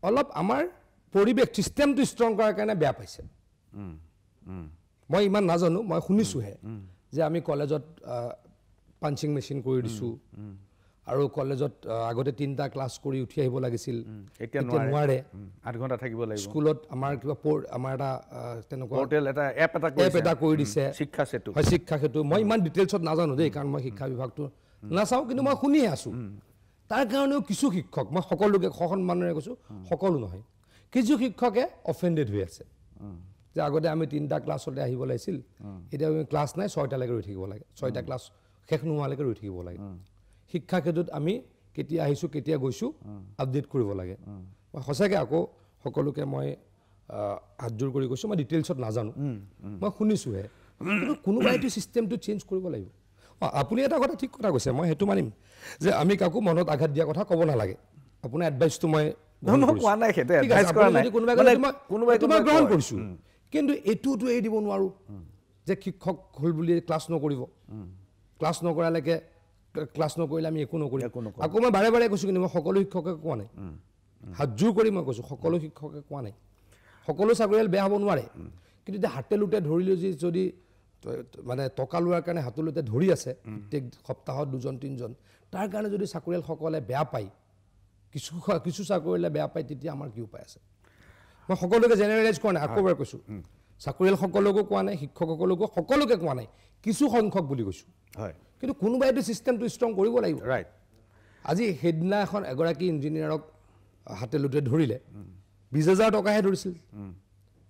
অলপ আমাৰ পৰিৱেশ ছিষ্টেমটো ষ্ট্ৰং কৰাৰ কাৰণে বেয়া পাইছে মই ইমান নাজানো মই শুনিছোঁহে যে আমি কলেজত পাঞ্চিং মেচিন কৰি দিছোঁ আৰু কলেজত আগতে 3টা ক্লাছ কৰি উঠি আহিব লাগিছিল এতিয়া নোৱাৰে 8 ঘণ্টা থাকিব লাগিব স্কুলত আমাৰ কিবা আমাৰ এটা তেনেকুৱা পৰ্টেল এটা এপ এটা কৰি দিছে শিক্ষা সেতু মই ইমান ডিটেইলছত নাজানো দেই কাৰণ মই শিক্ষা বিভাগটো নাচাওঁ কিন্তু মই শুনিয়ে আছোঁ তাৰ কাৰণেও কিছু শিক্ষক মই সকলোকে সসন্মানেৰে কৈছোঁ সকলো নহয় কিছু শিক্ষকে অফেণ্ডেড হৈ আছে যে আগতে আমি 3টা ক্লাছতে আহিব লাগিছিল এতিয়া আমি ক্লাছ নাই 6টালৈকে ৰৈ থাকিব লাগে 6টা ক্লাছ শেষ নোহোৱালৈকে ৰৈ থাকিব লাগে শিক্ষা ক্ষেত্ৰত আমি কেতিয়া আহিছোঁ কেতিয়া গৈছোঁ আপডেট কৰিব লাগে মই সঁচাকৈ আকৌ সকলোকে মই হাতযোৰ কৰি কৈছোঁ মই ডিটেইলছত নাজানো মই শুনিছোঁহে কিন্তু কোনোবাই এইটো ছিষ্টেমটো চেঞ্জ কৰিব লাগিব আপুনি এটা কথা ঠিক কথা কৈছে মই সেইটো মানিম যে আমি কাকো মনত আঘাত দিয়া কথা ক'ব নালাগে আপোনাৰ এডভাইচটো মই গ্ৰহণ কৰিছোঁ কিন্তু এইটোতো এৰি দিব নোৱাৰোঁ যে শিক্ষক হ'ল বুলি ক্লাছ নকৰিব ক্লাছ নকৰালৈকে ক্লাছ নকৰিলে আমি একো নকৰিম আকৌ মই বাৰে কৈছোঁ কিন্তু মই সকলো শিক্ষকে কোৱা নাই হাতযোৰ কৰি মই কৈছোঁ সকলো শিক্ষকে কোৱা নাই সকলো চাকৰিয়াল বেয়া হ'ব নোৱাৰে কিন্তু এতিয়া হাতে লোটে ধৰিলেও যদি মানে টকা লোৱাৰ কাৰণে হাতলোতে ধৰি আছে প্ৰত্যেক সপ্তাহত 2জন 3জন তাৰ কাৰণে যদি চাকৰিয়ালসকলে বেয়া পায় কিছু চাকৰিয়ালে বেয়া পায় তেতিয়া আমাৰ কি উপায় আছে মই সকলোকে জেনেৰেলাইজ কৰা নাই আকৌ এবাৰ কৈছোঁ চাকৰিয়ালসকলকো কোৱা নাই শিক্ষকসকলকো সকলোকে কোৱা নাই কিছু সংখ্যক বুলি কৈছোঁ কিন্তু কোনোবাই এইটো ছিষ্টেমটো ষ্ট্ৰং কৰিব লাগিব আজি সেইদিনা এগৰাকী ইঞ্জিনিয়াৰক হাতে লোটে ধৰিলে 20,000 টকাহে ধৰিছিল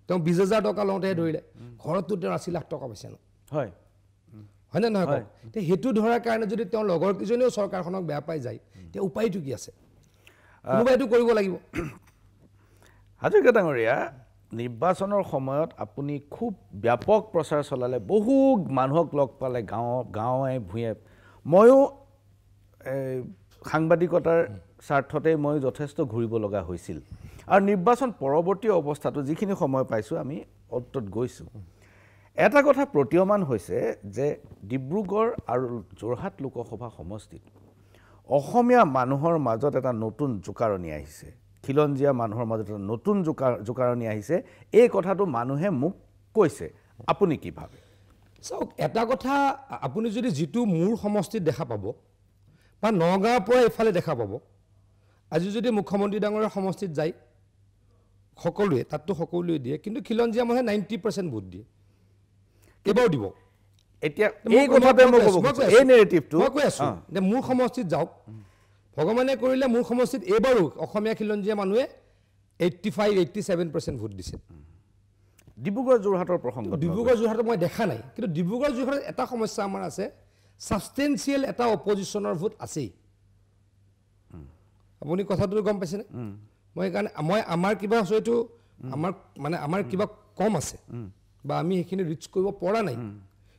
তেওঁ 20,000 টকা লওঁতেহে ধৰিলে ঘৰততো তেওঁ 80 লাখ টকা পাইছে ন হয় হয়নে নহয় কওক তে সেইটো ধৰাৰ কাৰণে যদি তেওঁ লগৰ কিজনেও চৰকাৰখনক বেয়া পাই যায় তে উপায়টো কি আছে কোনোবাই এইটো কৰিব লাগিব হাজৰিকা ডাঙৰীয়া নিৰ্বাচনৰ সময়ত আপুনি খুব ব্যাপক প্ৰচাৰ চলালে বহু মানুহক লগ পালে গাঁৱে ভূঞে ময়ো সাংবাদিকতাৰ স্বাৰ্থতে মই যথেষ্ট ঘূৰিব লগা হৈছিল আৰু নিৰ্বাচন পৰৱৰ্তী অৱস্থাটো যিখিনি সময় পাইছোঁ আমি অন্তত গৈছোঁ এটা কথা প্ৰতীয়মান হৈছে যে ডিব্ৰুগড় আৰু যোৰহাট লোকসভা সমষ্টিত অসমীয়া মানুহৰ মাজত এটা নতুন জোকাৰণি আহিছে খিলঞ্জীয়া মানুহৰ মাজত এটা নতুন জোকাৰণি আহিছে এই কথাটো মানুহে মোক কৈছে আপুনি কি ভাবে চাওক এটা কথা আপুনি যদি যিটো মূৰ সমষ্টিত দেখা পাব বা নগাঁৱৰ পৰা এফালে দেখা পাব আজি যদি মুখ্যমন্ত্ৰী ডাঙৰীয়াৰ সমষ্টিত যায় সকলোৱে তাততো সকলোৱে দিয়ে কিন্তু খিলঞ্জীয়া মানুহে 90% ভোট দিয়ে কেইবাৰ দিব এতিয়া এই কথাতে মই ক'ব এই নেৰেটিভটো মই কৈ আছোঁ যে মূৰ সমষ্টিত যাওক ভগৱানে কৰিলে মূৰ সমষ্টিত এইবাৰো অসমীয়া খিলঞ্জীয়া মানুহে 85-87% ভোট দিছে ডিব্ৰুগড় যোৰহাটৰ প্ৰসংগ ডিব্ৰুগড় যোৰহাটত মই দেখা নাই কিন্তু ডিব্ৰুগড় যোৰহাটত এটা সমস্যা আমাৰ আছে সাবষ্টেন্সিয়েল এটা অপজিশ্যনৰ ভোট আছেই আপুনি কথাটো গম পাইছেনে মই সেইকাৰণে মই আমাৰ কিবা হয়তো আমাৰ কিবা কম আছে বা আমি সেইখিনি ৰিচ কৰিব পৰা নাই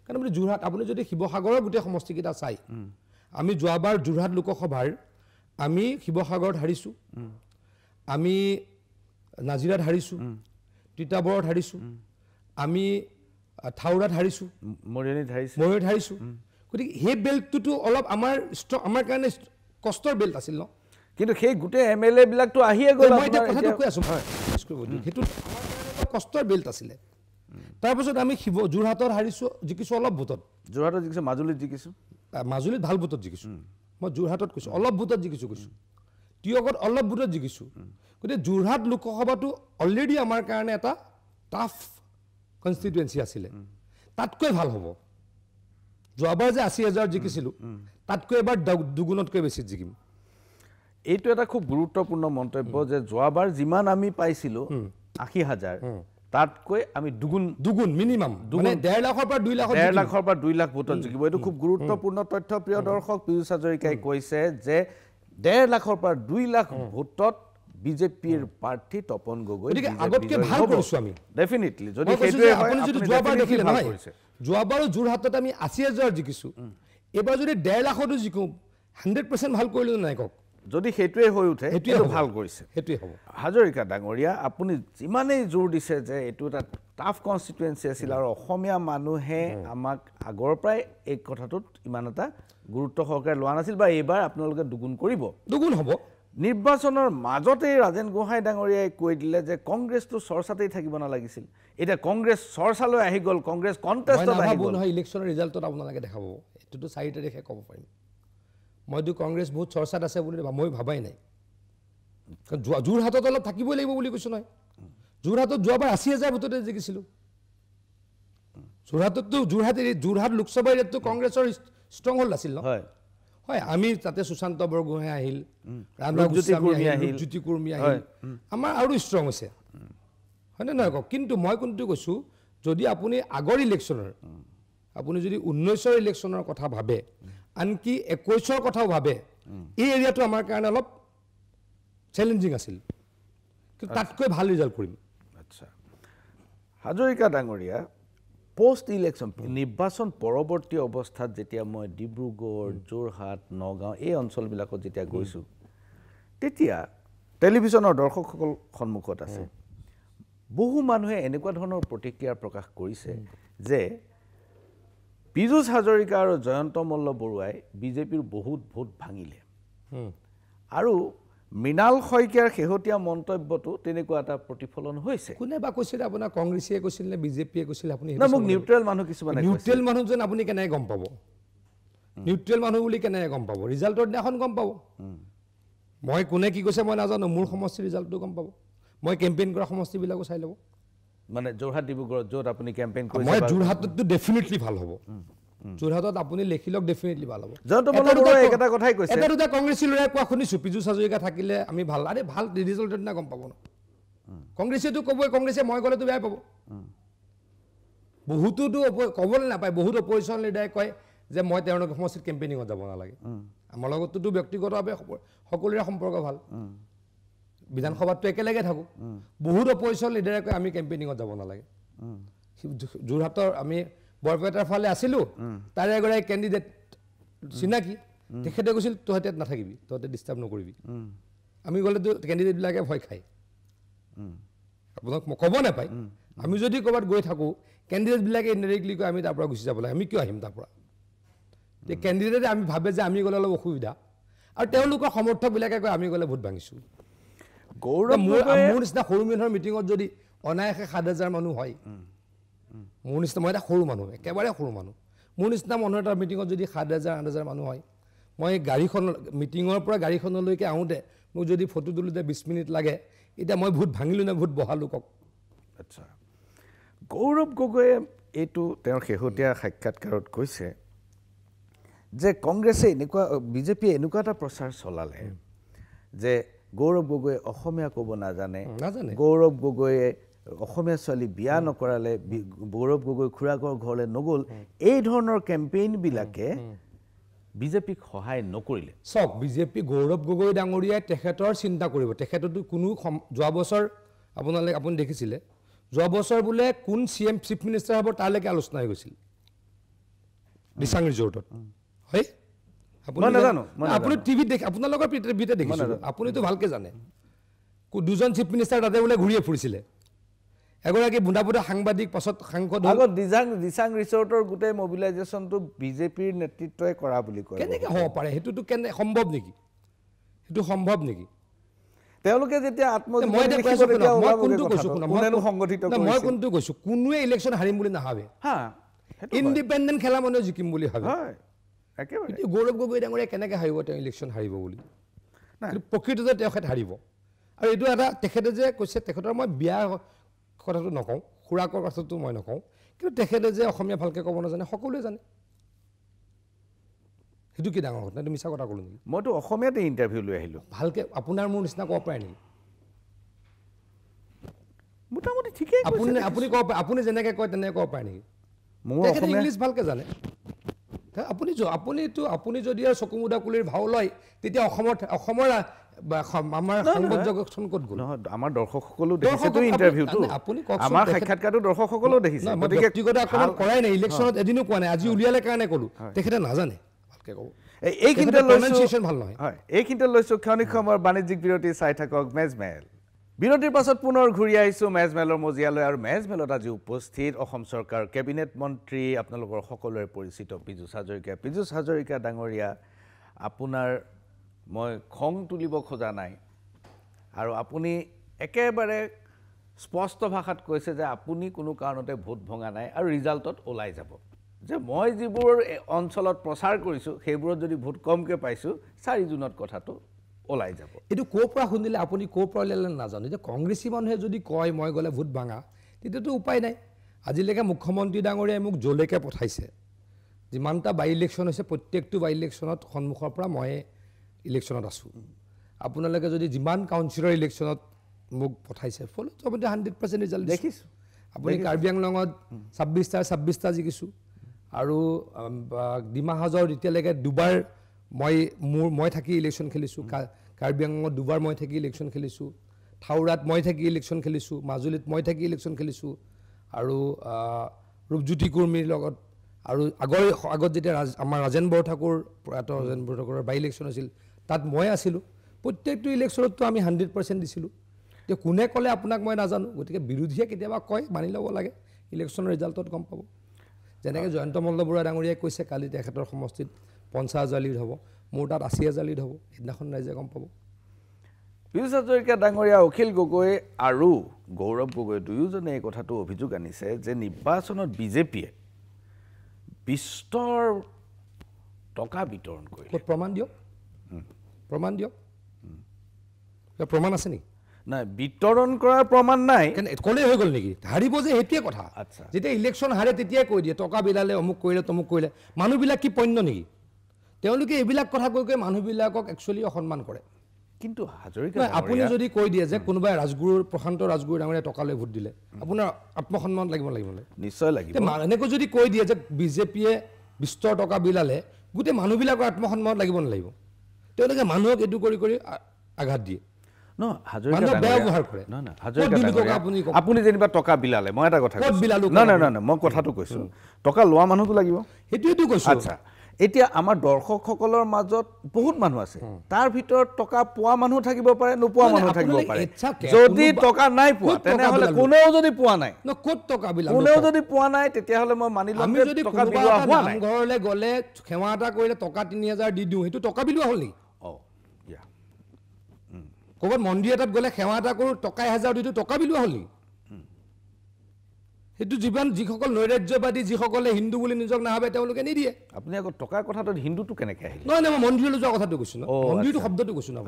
কাৰণ আপুনি যোৰহাট আপুনি যদি শিৱসাগৰৰ গোটেই সমষ্টিকেইটা চাই আমি যোৱাবাৰ যোৰহাট লোকসভাৰ আমি শিৱসাগৰত হাৰিছোঁ আমি নাজিৰাত হাৰিছোঁ তিতাবৰত হাৰিছোঁ আমি থাউৰাত হাৰিছোঁ মৰিয়নিত হাৰিছোঁ গতিকে সেই বেল্টটোতো অলপ আমাৰ কাৰণে কষ্টৰ বেল্ট আছিল ন কিন্তু সেই গোটেই MLA বিলাকতো আহিয়ে গ'ল মই এতিয়া কথাটো কৈ আছোঁ সেইটো কষ্টৰ বেল্ট আছিলে তাৰপিছত আমি যোৰহাটত হাৰিছোঁ জিকিছোঁ অলপ ভোটত যোৰহাটত জিকিছোঁ মাজুলীত জিকিছোঁ মাজুলীত ভাল ভোটত জিকিছোঁ মই যোৰহাটত কৈছোঁ অলপ ভোটত জিকিছোঁ তিয়কত অলপ ভোটত জিকিছোঁ গতিকে যোৰহাট লোকসভাটো অলৰেডি আমাৰ কাৰণে এটা টাফ কনষ্টিটুৱেঞ্চি আছিলে তাতকৈ ভাল হ'ব যোৱাবাৰ যে 80,000 জিকিছিলোঁ তাতকৈ এবাৰ দুগুণতকৈ বেছি জিকিম এইটো এটা খুব গুৰুত্বপূৰ্ণ মন্তব্য যে যোৱাবাৰ যিমান আমি পাইছিলোঁ 80,000 তাতকৈ আমি দুগুণ মিনিমাম মানে 1.5 লাখৰ পৰা 2 লাখ ভোটত জিকিব এইটো খুব গুৰুত্বপূৰ্ণ তথ্য প্ৰিয় দৰ্শক পীয়ুষ হাজৰিকাই কৈছে যে 1.5 লাখৰ পৰা 2 লাখ ভোটত বিজেপিৰ প্ৰাৰ্থী তপন গগৈ আগতকৈ ভাল কৰিছোঁ আমি ডেফিনেটলি যদি সেইটোৱে হয় আপুনি যদি যোৱাবাৰ দেখিলে নহয় যোৱাবাৰো যোৰহাটত আমি 80,000 জিকিছোঁ এইবাৰ যদি 1.5 লাখতো জিকোঁ 100% ভাল কৰিলোঁ নাই কওক যদি সেইটোৱে হৈ উঠে সেইটো ভাল কৰিছে সেইটোৱে হ'ব হাজৰিকা ডাঙৰীয়া আপুনি যিমানেই জোৰ দিছে যে এইটো এটা টাফ কনষ্টিটুৱেঞ্চি আছিল আৰু অসমীয়া মানুহে আমাক আগৰ পৰাই এই কথাটোত ইমান এটা গুৰুত্ব সহকাৰে লোৱা নাছিল বা এইবাৰ আপোনালোকে দুগুণ হ'ব নিৰ্বাচনৰ মাজতেই ৰাজেন গোহাঁই ডাঙৰীয়াই কৈ দিলে যে কংগ্ৰেছটো চৰ্চাতেই থাকিব নালাগিছিল এতিয়া কংগ্ৰেছ চৰ্চালৈ আহি গ'ল কংগ্ৰেছ কণ্টেষ্টত আহি গ'ল নহয় ইলেকশ্যনৰ ৰিজাল্টত আপোনালোকে দেখাব এইটোতো 4 তাৰিখে ক'ব পাৰিম মইতো কংগ্ৰেছ বহুত চৰ্চাত আছে বুলি মই ভাবাই নাই যোৰহাটত অলপ থাকিবই লাগিব বুলি কৈছোঁ নহয় যোৰহাটত যোৱাবাৰ 80,000 ভোটতে জিকিছিলোঁ যোৰহাটততো যোৰহাট লোকসভা এৰিয়াততো কংগ্ৰেছৰ ষ্ট্ৰং হোল্ড আছিল ন হয় আমি তাতে সুশান্ত বৰগোহাঁই আহিল জ্যোতি কুৰ্মী আহিল আমাৰ আৰু ষ্ট্ৰং হৈছে হয়নে নহয় কওক কিন্তু মই কোনটো কৈছোঁ যদি আপুনি আগৰ ইলেকশ্যনৰ আপুনি যদি 19ৰ ইলেকশ্যনৰ কথা ভাবে আনকি 21ৰ কথাও ভাবে এই এৰিয়াটো আমাৰ কাৰণে অলপ চেলেঞ্জিং আছিল কিন্তু তাতকৈ ভাল ৰিজাল্ট কৰিম আচ্ছা হাজৰিকা ডাঙৰীয়া পোষ্ট ইলেকশ্যন নিৰ্বাচন পৰৱৰ্তী অৱস্থাত যেতিয়া মই ডিব্ৰুগড় যোৰহাট নগাঁও এই অঞ্চলবিলাকত যেতিয়া গৈছোঁ তেতিয়া টেলিভিশ্যনৰ দৰ্শকসকল সন্মুখত আছে বহু মানুহে এনেকুৱা ধৰণৰ প্ৰতিক্ৰিয়া প্ৰকাশ কৰিছে যে পীযুষ হাজৰিকা আৰু জয়ন্ত মল্ল বৰুৱাই বিজেপিৰ বহুত ভোট ভাঙিলে আৰু মৃণাল শইকীয়াৰ শেহতীয়া মন্তব্যটো তেনেকুৱা এটা প্ৰতিফলন হৈছে কোনে বা কৈছিল আপোনাৰ কংগ্ৰেছে কৈছিল নে বিজেপিয়ে কৈছিল আপুনি মোক নিউট্ৰেল মানুহ কিছুমানে নিউট্ৰেল মানুহ যেন আপুনি কেনেকৈ গম পাব নিউট্ৰেল মানুহ বুলি কেনেকৈ গম পাব ৰিজাল্টৰ দিনাখন গম পাব মই কোনে কি কৈছে মই নাজানো মোৰ সমষ্টিৰ ৰিজাল্টটো গম পাব মই কেম্পেইন কৰা সমষ্টিবিলাকো চাই ল'ব মানে যোৰহাট ডিব্ৰুগড়ত য'ত আপুনি কেম্পেইন কৰিছে মই যোৰহাটততো ডেফিনেটলি ভাল হ'ব যোৰহাটত আপুনি লিখি লওক ডেফিনেটলি ভাল হ'ব জয়ন্ত মল্লবৰুৱাই একেটা কথাই কৈছে এটা দুটা কংগ্ৰেছী ল'ৰাই কোৱা শুনিছোঁ পীযুষ হাজৰিকা থাকিলে আমি ভাল আৰে ভাল ৰিজাল্টৰ দিনা গম পাব ন কংগ্ৰেছেতো ক'বই কংগ্ৰেছে মই গ'লেতো বেয়া পাব বহুতোতো ক'বলৈ নাপায় বহুত অপজিশ্যন লিডাৰে কয় যে মই তেওঁলোকৰ সমষ্টিত কেম্পেইনিঙত যাব নালাগে আমাৰ লগততো ব্যক্তিগতভাৱে সকলোৰে সম্পৰ্ক ভাল বিধানসভাততো একেলগে থাকোঁ বহুত অপজিশ্যন লিডাৰে কয় আমি কেম্পেইনিঙত যাব নালাগে যোৰহাটৰ আমি বৰপেটাৰ ফালে আছিলোঁ তাৰে এগৰাকী কেণ্ডিডেট চিনাকি তেখেতে কৈছিল তহঁতে নাথাকিবি তহঁতে ডিষ্টাৰ্ব নকৰিবি আমি গ'লেতো কেণ্ডিডেটবিলাকে ভয় খায় আপোনাক ক'ব নাপায় আমি যদি ক'ৰবাত গৈ থাকোঁ কেণ্ডিডেটবিলাকে ইনডাইৰেক্টলি কয় আমি তাৰ পৰা গুচি যাব লাগে আমি কিয় আহিম তাৰ পৰা যে কেণ্ডিডেটে আমি ভাবে যে আমি গ'লে অলপ অসুবিধা আৰু তেওঁলোকৰ সমৰ্থকবিলাকে কয় আমি গ'লে ভোট ভাঙিছোঁ মোৰ নিচিনা সৰু মানুহৰ মিটিঙত যদি অনায়াসে 7,000 মানুহ হয় মোৰ নিচিনা মই এটা সৰু মানুহ একেবাৰে সৰু মানুহ মোৰ নিচিনা মানুহৰ এটা মিটিঙত যদি 7,000 8,000 মানুহ হয় মই গাড়ীখন মিটিঙৰ পৰা গাড়ীখনলৈকে আহোঁতে মোক যদি ফটো তোলোতে 20 মিনিট লাগে এতিয়া মই ভোট ভাঙিলোঁ নে ভোট বহালোঁ কওক আচ্ছা গৌৰৱ গগৈয়ে এইটো তেওঁৰ শেহতীয়া সাক্ষাৎকাৰত কৈছে যে কংগ্ৰেছে এনেকুৱা বিজেপিয়ে এনেকুৱা এটা প্ৰচাৰ চলালে যে গৌৰৱ গগৈয়ে অসমীয়া ক'ব নাজানে গৌৰৱ গগৈয়ে অসমীয়া ছোৱালী বিয়া নকৰালে গৌৰৱ গগৈ খুৰাকৰ ঘৰলৈ নগ'ল এই ধৰণৰ কেম্পেইনবিলাকে বিজেপিক সহায় নকৰিলে চাওক বিজেপি গৌৰৱ গগৈ ডাঙৰীয়াই তেখেতৰ চিন্তা কৰিব তেখেততো কোনো যোৱা বছৰ আপুনি দেখিছিলে যোৱা বছৰ বোলে কোন CM চিফ মিনিষ্টাৰ হ'ব তাৰলৈকে আলোচনা হৈ গৈছিল দিচাং ৰিজৰ্টত হয় আপুনি টিভিত দেখি আপোনালোকৰ টিভিতে দেখিছোঁ আপুনিতো ভালকৈ জানে দুজন চিফ মিনিষ্টাৰ তাতে বোলে ঘূৰিয়ে ফুৰিছিলে এগৰাকী বুন্দাপুৰা সাংবাদিক পাছত সাংসদ আগত দিচাং ৰিজৰ্টৰ গোটেই মবিলাইজেশ্যনটো বিজেপিৰ নেতৃত্বই কৰা বুলি কয় কেনেকৈ হ'ব পাৰে সেইটোতো সম্ভৱ নেকি সেইটো সম্ভৱ নেকি তেওঁলোকে যেতিয়া মই কোনটো কৈছোঁ কোনোৱে ইলেকশ্যন হাৰিম বুলি নাভাবে ইণ্ডিপেণ্ডেণ্ট খেলা মানুহে জিকিম বুলি ভাবে গৌৰৱ গগৈ ডাঙৰীয়া কেনেকৈ হাৰিব তেওঁ ইলেকশ্যন হাৰিব বুলি প্ৰকৃততে তেখেত হাৰিব আৰু এইটো এটা তেখেতে যে কৈছে তেখেতৰ মই বিয়া কথাটো নকওঁ খুৰাকৰ কথাটো মই নকওঁ কিন্তু তেখেতে যে অসমীয়া ভালকৈ ক'ব নাজানে সকলোৱে জানে সেইটো কি ডাঙৰ কথা এইটো মিছা কথা ক'লোঁ নেকি মইতো অসমীয়াতে ইণ্টাৰভিউ লৈ আহিলোঁ ভালকৈ আপোনাৰ মোৰ নিচিনা ক'ব পাৰে নেকি মোটামুটি ঠিকেই আপুনি ক'ব পাৰে আপুনি যেনেকৈ কয় তেনেকৈ ক'ব পাৰে নেকি তেখেতে ইংলিছ ভালকৈ জানে আপুনি যদি আৰু চকু মুদা কুলিৰ ভাও লয় তেতিয়া অসমৰ আমাৰ সংবাদ জগতখন ক'ত গ'ল আমাৰ দৰ্শকসকলেও দেখিছেতো ইণ্টাৰভিউটো আমাৰ সাক্ষাৎকাৰটো দৰ্শকসকলেও দেখিছে ব্যক্তিগত আক্ৰমণ কৰাই নাই ইলেকশ্যনত এদিনো কোৱা নাই আজি উলিয়ালে কাৰণে ক'লোঁ তেখেতে নাজানে ভালকৈ ক'ব এইখিনিতে ভাল নহয় হয় এইখিনিতে লৈছোঁ ক্ষণিক সময়ৰ বাণিজ্যিক বিৰতি চাই থাকক মেজমেল বিৰতিৰ পাছত পুনৰ ঘূৰি আহিছোঁ মেজমেলৰ মজিয়ালৈ আৰু মেজমেলত আজি উপস্থিত অসম চৰকাৰৰ কেবিনেট মন্ত্ৰী আপোনালোকৰ সকলোৰে পৰিচিত পীযুষ হাজৰিকা ডাঙৰীয়া আপোনাৰ মই খং তুলিব খোজা নাই আৰু আপুনি একেবাৰে স্পষ্ট ভাষাত কৈছে যে আপুনি কোনো কাৰণতে ভোট ভঙা নাই আৰু ৰিজাল্টত ওলাই যাব যে মই যিবোৰ অঞ্চলত প্ৰচাৰ কৰিছোঁ সেইবোৰত যদি ভোট কমকৈ পাইছোঁ 4 জুনত কথাটো ওলাই যাব এইটো ক'ৰ পৰা শুনিলে আপুনি ক'ৰ পৰা ওলালে নাজানো যে কংগ্ৰেছী মানুহে যদি কয় মই গ'লে ভোট ভাঙা তেতিয়াতো উপায় নাই আজিলৈকে মুখ্যমন্ত্ৰী ডাঙৰীয়াই মোক য'লৈকে পঠাইছে যিমানটা বাই ইলেকশ্যন হৈছে প্ৰত্যেকটো বাই ইলেকশ্যনত সন্মুখৰ পৰা মই ইলেকশ্যনত আছোঁ আপোনালোকে যদি যিমান কাউন্সিলৰ ইলেকশ্যনত মোক পঠাইছে ফলত আপুনি 100% ৰিজাল্ট দেখিছোঁ আপুনি কাৰ্বি আংলঙত 26টা জিকিছোঁ আৰু ডিমা হাজাওত এতিয়ালৈকে দুবাৰ মই থাকি ইলেকশ্যন খেলিছোঁ কাৰ্বি আংলঙত দুবাৰ মই থাকি ইলেকশ্যন খেলিছোঁ থাউৰাত মই থাকি ইলেকশ্যন খেলিছোঁ মাজুলীত মই থাকি ইলেকশ্যন খেলিছোঁ আৰু ৰূপজ্যোতি কুৰ্মীৰ লগত আৰু আগত যেতিয়া আমাৰ ৰাজেন বৰঠাকুৰ প্ৰয়াত ৰাজেন বৰঠাকুৰৰ বাই ইলেকশ্যন আছিল তাত মই আছিলোঁ প্ৰত্যেকটো ইলেকশ্যনততো আমি 100% দিছিলোঁ এতিয়া কোনে ক'লে আপোনাক মই নাজানো গতিকে বিৰোধীয়ে কেতিয়াবা কয় মানি ল'ব লাগে ইলেকশ্যনৰ ৰিজাল্টত গম পাব যেনেকৈ জয়ন্ত মল্লবৰুৱা ডাঙৰীয়াই কৈছে কালি তেখেতৰ সমষ্টিত 50,000 লিড হ'ব মোৰ তাত 80,000 লিড হ'ব সেইদিনাখন ৰাইজে গম পাব পীযুষ হাজৰিকা ডাঙৰীয়া অখিল গগৈ আৰু গৌৰৱ গগৈ দুয়োজনে এই কথাটো অভিযোগ আনিছে যে নিৰ্বাচনত বিজেপিয়ে বিস্তৰ টকা বিতৰণ কৰিলে প্ৰমাণ দিয়ক প্ৰমাণ আছে নেকি নাই বিতৰণ কৰাৰ প্ৰমাণ নাই ক'লেই হৈ গ'ল নেকি হাৰিব যে সেইটোৱে কথা আচ্ছা যেতিয়া ইলেকশ্যন হাৰে তেতিয়াই কৈ দিয়ে টকা বিলালে অমুক কৰিলে তমুক কৰিলে মানুহবিলাক কি পণ্য নেকি তেওঁলোকে এইবিলাক কথা কৈ কৈ মানুহবিলাকক একচুৱেলি অসন্মান কৰে কিন্তু হাজৰিকা আপুনি যদি কৈ দিয়ে যে কোনোবাই ৰাজগুৰুৰ প্ৰশান্ত ৰাজগুৰু ডাঙৰীয়া টকা লৈ ভোট দিলে আপোনাৰ আত্মসন্মান লাগিব নিশ্চয় লাগিব এনেকৈ যদি কৈ দিয়ে যে বিজেপিয়ে বিস্তৰ টকা বিলালে গোটেই মানুহবিলাকৰ আত্মসন্মান লাগিব নালাগিব তেওঁলোকে মানুহক এইটো কৰি কৰি আঘাত দিয়ে আপুনি যেনিবা টকা বিলালে মই এটা কথা মই কথাটো কৈছো টকা লোৱা মানুহটো লাগিব সেইটোৱেতো কৈছো আচ্ছা এতিয়া আমাৰ দৰ্শকসকলৰ মাজত বহুত মানুহ আছে তাৰ ভিতৰত টকা পোৱা মানুহ থাকিব পাৰে নোপোৱা মানুহ থাকিব পাৰে যদি টকা নাই পোৱা তেনেহ'লে কোনেও যদি পোৱা নাই ক'ত টকা বিলালে কোনেও যদি পোৱা নাই তেতিয়াহ'লে মই মানি ল'ম যে টকা বিলোৱা হোৱা নাই ঘৰলৈ গ'লে সেৱা এটা কৰিলে টকা ৩,০০০ দি দিওঁ সেইটো টকা বিলোৱা হ'ল নেকি ক'ৰবাত মন্দিৰ এটাত গ'লে সেৱা এটা কৰোঁ টকা ১,০০০ দিটো টকা বিলোৱা হ'ল নেকি সেইটো যিসকল নৈৰাজ্যবাদী যিসকলে হিন্দু বুলি নিজক নাভাবে তেওঁলোকে নিদিয়ে আপুনি আকৌ টকাৰ কথাটো হিন্দুটো কেনেকৈ আহিলে নহয় মই মন্দিৰলৈ যোৱা কথাটো কৈছোঁ ন মন্দিৰটো শব্দটো কৈছোঁ ন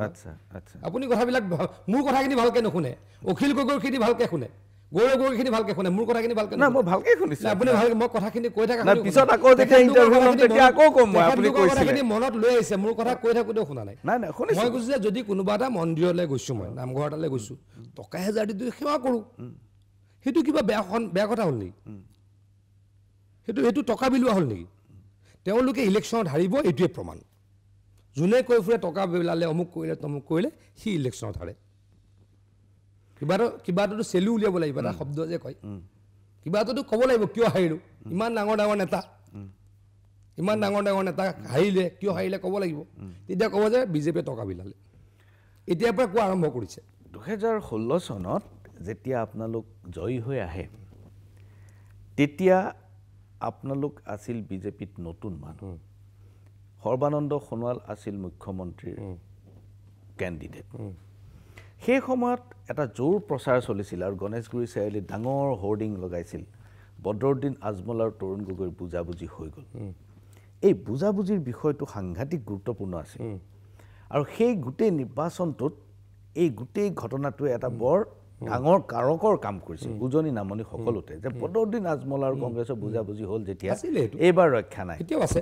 আপুনি কথাবিলাক মোৰ কথাখিনি ভালকৈ নুশুনে অখিল গগৈৰখিনি ভালকৈ শুনে গৌৰৱ গগৈৰখিনি ভালকৈ শুনে মোৰ কথাখিনি ভালকৈ নাই মই ভালকৈ শুনিছোঁ আপুনি ভালকৈ মই কথাখিনি কৈ থাকা পিছত আকৌ যেতিয়া ইণ্টাৰভিউ ল'ম তেতিয়া আকৌ ক'ম মই আপুনি কথাখিনি মনত লৈ আহিছে মোৰ কথা কৈ থাকোঁতেও শুনা নাই নাই শুনিছোঁ মই কৈছোঁ যে যদি কোনোবা এটা মন্দিৰলৈ গৈছোঁ মই নামঘৰ এটালৈ গৈছোঁ টকা ১,০০০ দি সেৱা কৰোঁ সেইটো কিবা বেয়া কথা হ'ল নেকি সেইটো টকা বিলোৱা হ'ল নেকি তেওঁলোকে ইলেকশ্যনত হাৰিব এইটোৱে প্ৰমাণ যোনে কৈ ফুৰে টকা বিলালে অমুক কৰিলে তমুক কৰিলে সি ইলেকশ্যনত হাৰে কিবা এটাতো চেলু উলিয়াব লাগিব এটা শব্দ যে কয় কিবা এটাতো ক'ব লাগিব কিয় হাৰিলোঁ ইমান ডাঙৰ ডাঙৰ নেতা হাৰিলে কিয় হাৰিলে ক'ব লাগিব তেতিয়া ক'ব যে বিজেপিয়ে টকা বিলালে এতিয়াৰ পৰা কোৱা আৰম্ভ কৰিছে ২০১৬ চনত যেতিয়া আপোনালোক জয়ী হৈ আহে তেতিয়া আপোনালোক আছিল বিজেপিত নতুন মানুহ সৰ্বানন্দ সোণোৱাল আছিল মুখ্যমন্ত্ৰীৰ কেণ্ডিডেট সেই সময়ত এটা জোৰ প্ৰচাৰ চলিছিল আৰু গণেশগুৰি চাৰিআলিত ডাঙৰ হোৰ্ডিং লগাইছিল বদৰুদ্দিন আজমল আৰু তৰুণ গগৈৰ বুজাবুজি হৈ গ'ল এই বুজাবুজিৰ বিষয়টো সাংঘাতিক গুৰুত্বপূৰ্ণ আছিল আৰু সেই গোটেই নিৰ্বাচনটোত এই গোটেই ঘটনাটোৱে এটা বৰ ডাঙৰ কাৰকৰ কাম কৰিছে উজনি নামনি সকলোতে যে বদৰুদ্দিন আজমল আৰু কংগ্ৰেছৰ বুজাবুজি হ'ল যেতিয়া এইবাৰ ৰক্ষা নাই এতিয়াও আছে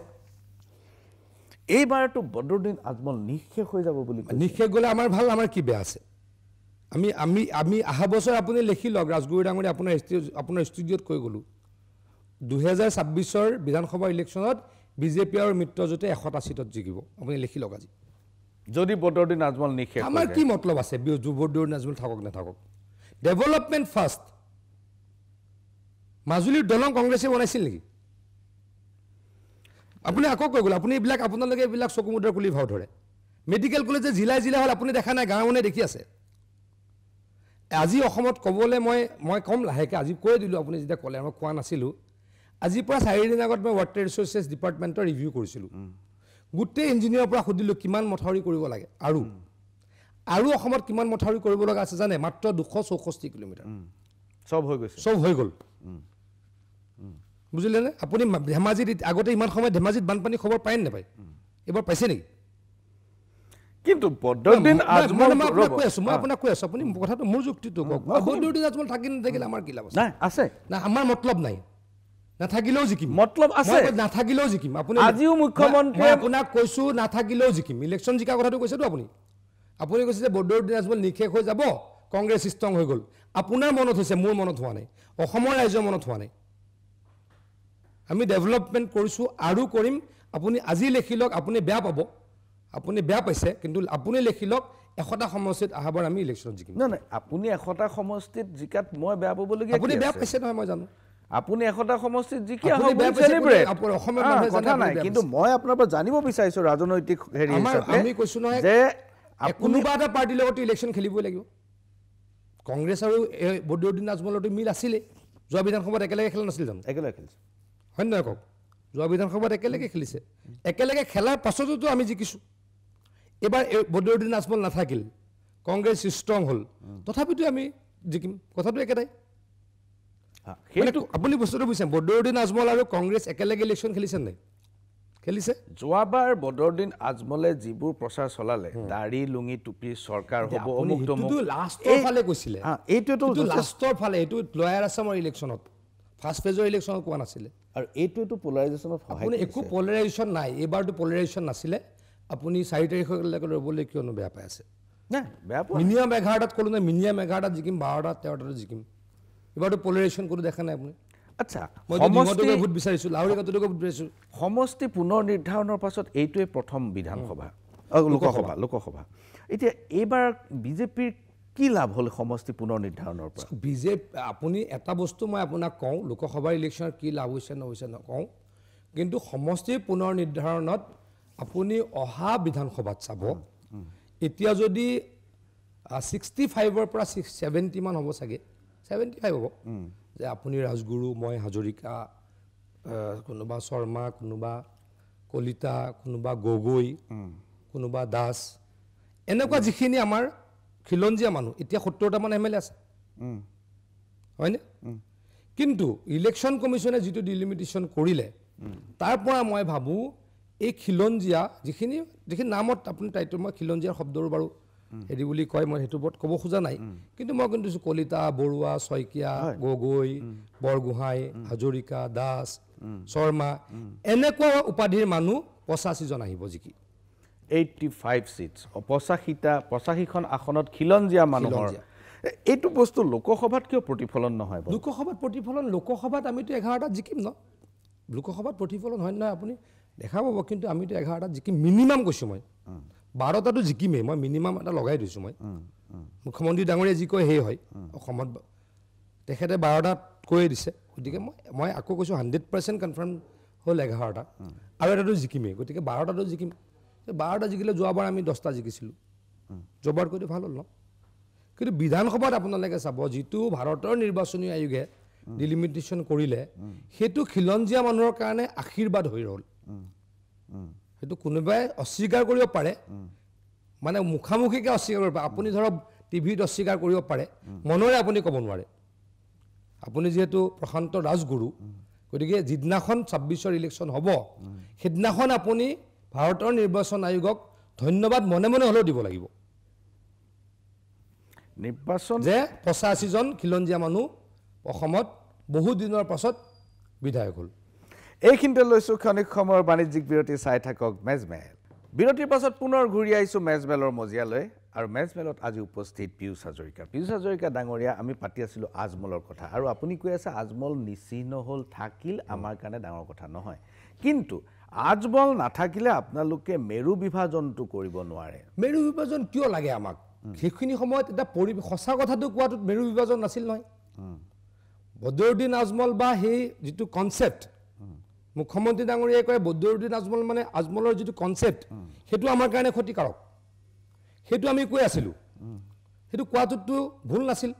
এইবাৰতো বদৰুদ্দিন আজমল নিঃশেষ হৈ যাব বুলি নিঃশেষ গ'লে আমাৰ ভাল আমাৰ কি বেয়া আছে আমি অহা বছৰ আপুনি লিখি লওক ৰাজগুৰু ডাঙৰী আপোনাৰ ষ্টুডিঅ'ত কৈ গ'লোঁ ২০২৬ৰ বিধানসভা ইলেকশ্যনত বিজেপি আৰু মিত্ৰজোঁটে ১০০টা ছিটত জিকিব আপুনি লিখি লওক আজি যদি বদৰুদ্দিন আজমল নিঃশেষ আমাৰ কি মতলব আছে বদৰুদ্দিন আজমল থাকক নাথাকক ডেভেলপমেণ্ট ফাৰ্ষ্ট মাজুলীৰ দলং কংগ্ৰেছে বনাইছিল নেকি আপুনি আকৌ কৈ গ'ল আপুনি আপোনালোকে এইবিলাক চকু মুদ্ৰা খুলি ভাও ধৰে মেডিকেল কলেজ যে জিলাই জিলাই হ'ল আপুনি দেখা নাই গাঁৱে মানুহে দেখি আছে আজি অসমত ক'বলৈ মই ক'ম লাহেকৈ আজি কৈ দিলোঁ আপুনি যেতিয়া ক'লে মই কোৱা নাছিলোঁ আজিৰ পৰা 4 দিন আগত মই ৱাটাৰ ৰিচোৰ্চেছ ডিপাৰ্টমেণ্টৰ ৰিভিউ কৰিছিলোঁ গোটেই ইঞ্জিনিয়াৰৰ পৰা সুধিলোঁ কিমান মথাউৰি কৰিব লাগে আৰু অসমত কিমান মথাউৰি কৰিব লগা আছে জানে মাত্ৰ 264 কিলোমিটাৰ চব হৈ গ'ল বুজিলেনে আপুনি ধেমাজিত আগতে ইমান সময়ত ধেমাজিত বানপানী খবৰ পায় নাপায় এইবাৰ পাইছে নেকি কিন্তু বদৰুদ্দিন আজমল মই আপোনাক কৈ আছোঁ আপুনি কথাটো মোৰ যুক্তিটো কওক বদৰুদ্দিন আজমল থাকি নাথাকিলে আমাৰ কি লাভ আছে আছে না আমাৰ মতলব নাই নাথাকিলেও জিকিম মতলব আছে নাথাকিলেও জিকিম আপুনি আজিও মুখ্যমন্ত্ৰী আপোনাক কৈছোঁ নাথাকিলেও জিকিম ইলেকশ্যন জিকা কথাটো কৈছেতো আপুনি কৈছে যে বদৰুদ্দিন আজমল নিঃশেষ হৈ যাব কংগ্ৰেছ ষ্ট্ৰং হৈ গ'ল আপোনাৰ মনত হৈছে মোৰ মনত হোৱা নাই অসমৰ ৰাইজৰ মনত হোৱা নাই আমি ডেভেলপমেণ্ট কৰিছোঁ আৰু কৰিম আপুনি আজি লিখি লওক আপুনি বেয়া পাব আপুনি বেয়া পাইছে কিন্তু আপুনি লিখি লওক ১০০টা সমষ্টিত অহাবাৰ আমি ইলেকশ্যন জিকিম নাই আপুনি ১০০টা সমষ্টিত জিকাত মই বেয়া পাবলগীয়া আপুনি বেয়া পাইছে নহয় মই জানো আপুনি ১০০টা সমষ্টিত জিকিয়া চেলিব্ৰেট কথা নাই কিন্তু মই আপোনাৰ পৰা জানিব বিচাৰিছোঁ ৰাজনৈতিক হেৰি আমি কৈছোঁ নহয় যে কোনোবা এটা পাৰ্টিৰ লগত ইলেকশ্যন খেলিবই লাগিব কংগ্ৰেছ আৰু বদৰুদ্দিন আজমলতো মিল আছিলে যোৱা বিধানসভাত একেলগে খেলা নাছিল জানো একেলগে খেলিছে হয় নহয় কওক যোৱা বিধানসভাত একেলগে খেলিছে একেলগে খেলাৰ পাছতো আমি জিকিছোঁ এইবাৰ বদৰুদ্দিন আজমল নাথাকিল কংগ্ৰেছ ষ্ট্ৰং হ'ল তথাপিতো আমি জিকিম কথাটো একেটাই আপুনি বস্তুটো বুজিছে বদৰুদ্দিন আজমল আৰু কংগ্ৰেছ একেলগে ইলেকশ্যন খেলিছে নাই খেলিছে যোৱাবাৰ বদৰুদ্দিন আজমলে যিবোৰ প্ৰচাৰ চলালে দাড়ি লুঙি টুপি চৰকাৰ হ'ব অমুক তমুক লাষ্টৰ ফালে কৈছিলে এইটোতো লাষ্টৰ ফালে এইটো লয়াৰ আছামৰ ইলেকশ্যনত ফাৰ্ষ্ট ফেজৰ ইলেকশ্যনত কোৱা নাছিলে আৰু এইটোতো পলাৰাইজেশ্যনত সহায় আপুনি একো পলাৰাইজেশ্যন নাই এইবাৰতো পলাৰাইজেশ্যন নাছিলে আপুনি 4 তাৰিখলৈকে ৰ'বলৈ কিয়নো বেয়া পাই আছে নাই বেয়া পোৱা মিনিমাম 11টাত ক'লো নাই মিনিমাম 11টাত জিকিম 12টাত 13টাত জিকিম এইবাৰতো পলাৰাইজেশ্যন কোনো দেখা নাই আপুনি আচ্ছা সমষ্টি ভোট বিচাৰিছোঁ লাউৰি কটককে ভোট বিচাৰিছোঁ সমষ্টি পুনৰ নিৰ্ধাৰণৰ পাছত এইটোৱে প্ৰথম বিধানসভা লোকসভা এতিয়া এইবাৰ বিজেপিৰ কি লাভ হ'ল সমষ্টি পুনৰ নিৰ্ধাৰণৰ পৰা বিজেপি আপুনি এটা বস্তু মই আপোনাক কওঁ লোকসভাৰ ইলেকশ্যনত কি লাভ হৈছে নহৈছে নকওঁ কিন্তু সমষ্টিৰ পুনৰ নিৰ্ধাৰণত আপুনি অহা বিধানসভাত চাব এতিয়া যদি 65ৰ পৰা 70 মান হ'ব চাগে 75 হ'ব যে আপুনি ৰাজগুৰু মই হাজৰিকা কোনোবা শৰ্মা কোনোবা কলিতা কোনোবা গগৈ কোনোবা দাস এনেকুৱা যিখিনি আমাৰ খিলঞ্জীয়া মানুহ এতিয়া 70টা মান এমএলএ আছে হয়নে কিন্তু ইলেকশ্যন কমিশ্যনে যিটো ডিলিমিটেশ্যন কৰিলে তাৰ পৰা মই ভাবোঁ এই খিলঞ্জীয়া যিখিনি নামত আপুনি টাইটেল মই খিলঞ্জীয়া শব্দৰো বাৰু হেৰি বুলি কয় মই সেইটো ওপৰত ক'ব খোজা নাই কিন্তু মই কিন্তু কলিতা বৰুৱা শইকীয়া গগৈ বৰগোহাঁই হাজৰিকা দাস শৰ্মা এনেকুৱা উপাধিৰ মানুহ 85 জন আহিব জিকি 85 চিটছ 85খন আসনত খিলঞ্জীয়া মানুহৰ এইটো বস্তু লোকসভাত কিয় প্ৰতিফলন নহয় লোকসভাত প্ৰতিফলন লোকসভাত আমিতো 11টাত জিকিম ন লোকসভাত প্ৰতিফলন হয় নহয় আপুনি দেখা পাব কিন্তু আমিতো 11টাত জিকিম মিনিমাম কৈছোঁ মই 12টাতো জিকিমেই মই মিনিমাম এটা লগাই দিছোঁ মই মুখ্যমন্ত্ৰী ডাঙৰীয়া যি কয় সেই হয় অসমত তেখেতে 12টাত কৈয়ে দিছে গতিকে মই আকৌ কৈছোঁ 100% কনফাৰ্ম হ'ল 11টা আৰু এটাতো জিকিমেই গতিকে 12টাতো জিকিম 12টা জিকিলে যোৱাবাৰ আমি 10টা জিকিছিলোঁ যোৱাবাৰ কৈতো ভাল হ'ল ন কিন্তু বিধানসভাত আপোনালোকে চাব যিটো ভাৰতৰ নিৰ্বাচনী আয়োগে ডিলিমিটেশ্যন কৰিলে সেইটো খিলঞ্জীয়া মানুহৰ কাৰণে আশীৰ্বাদ হৈ ৰ'ল সেইটো কোনোবাই অস্বীকাৰ কৰিব পাৰে মানে মুখামুখিকৈ অস্বীকাৰ কৰিব পাৰে আপুনি ধৰক টিভিত অস্বীকাৰ কৰিব পাৰে মনৰে আপুনি ক'ব নোৱাৰে আপুনি যিহেতু প্ৰশান্ত ৰাজগুৰু গতিকে যিদিনাখন 26ৰ ইলেকশ্যন হ'ব সেইদিনাখন আপুনি ভাৰতৰ নিৰ্বাচন আয়োগক ধন্যবাদ মনে মনে হ'লেও দিব লাগিব নিৰ্বাচন যে 85 জন খিলঞ্জীয়া মানুহ অসমত বহু দিনৰ পাছত বিধায়ক হ'ল এইখিনিতে লৈছোঁ ক্ষণিক সময়ৰ বাণিজ্যিক বিৰতি চাই থাকক মেজমেল বিৰতিৰ পাছত পুনৰ ঘূৰি আহিছোঁ মেজমেলৰ মজিয়ালৈ আৰু মেজমেলত আজি উপস্থিত পীয়ুষ হাজৰিকা ডাঙৰীয়া আমি পাতি আছিলোঁ আজমলৰ কথা আৰু আপুনি কৈ আছে আজমল নিচিহ্ন হ'ল থাকিল আমাৰ কাৰণে ডাঙৰ কথা নহয় কিন্তু আজমল নাথাকিলে আপোনালোকে মেৰু বিভাজনটো কৰিব নোৱাৰে মেৰু বিভাজন কিয় লাগে আমাক সেইখিনি সময়ত এটা সঁচা কথাটো কোৱাটোত মেৰু বিভাজন নাছিল নহয় বদৰুদ্দিন আজমল বা সেই যিটো কনচেপ্ট মুখ্যমন্ত্ৰী ডাঙৰীয়াই কয় বদৰুদ্দিন আজমল মানে আজমলৰ যিটো কনচেপ্ট সেইটো আমাৰ কাৰণে ক্ষতিকাৰক সেইটো আমি কৈ আছিলোঁ সেইটো কোৱাটোতো ভুল নাছিল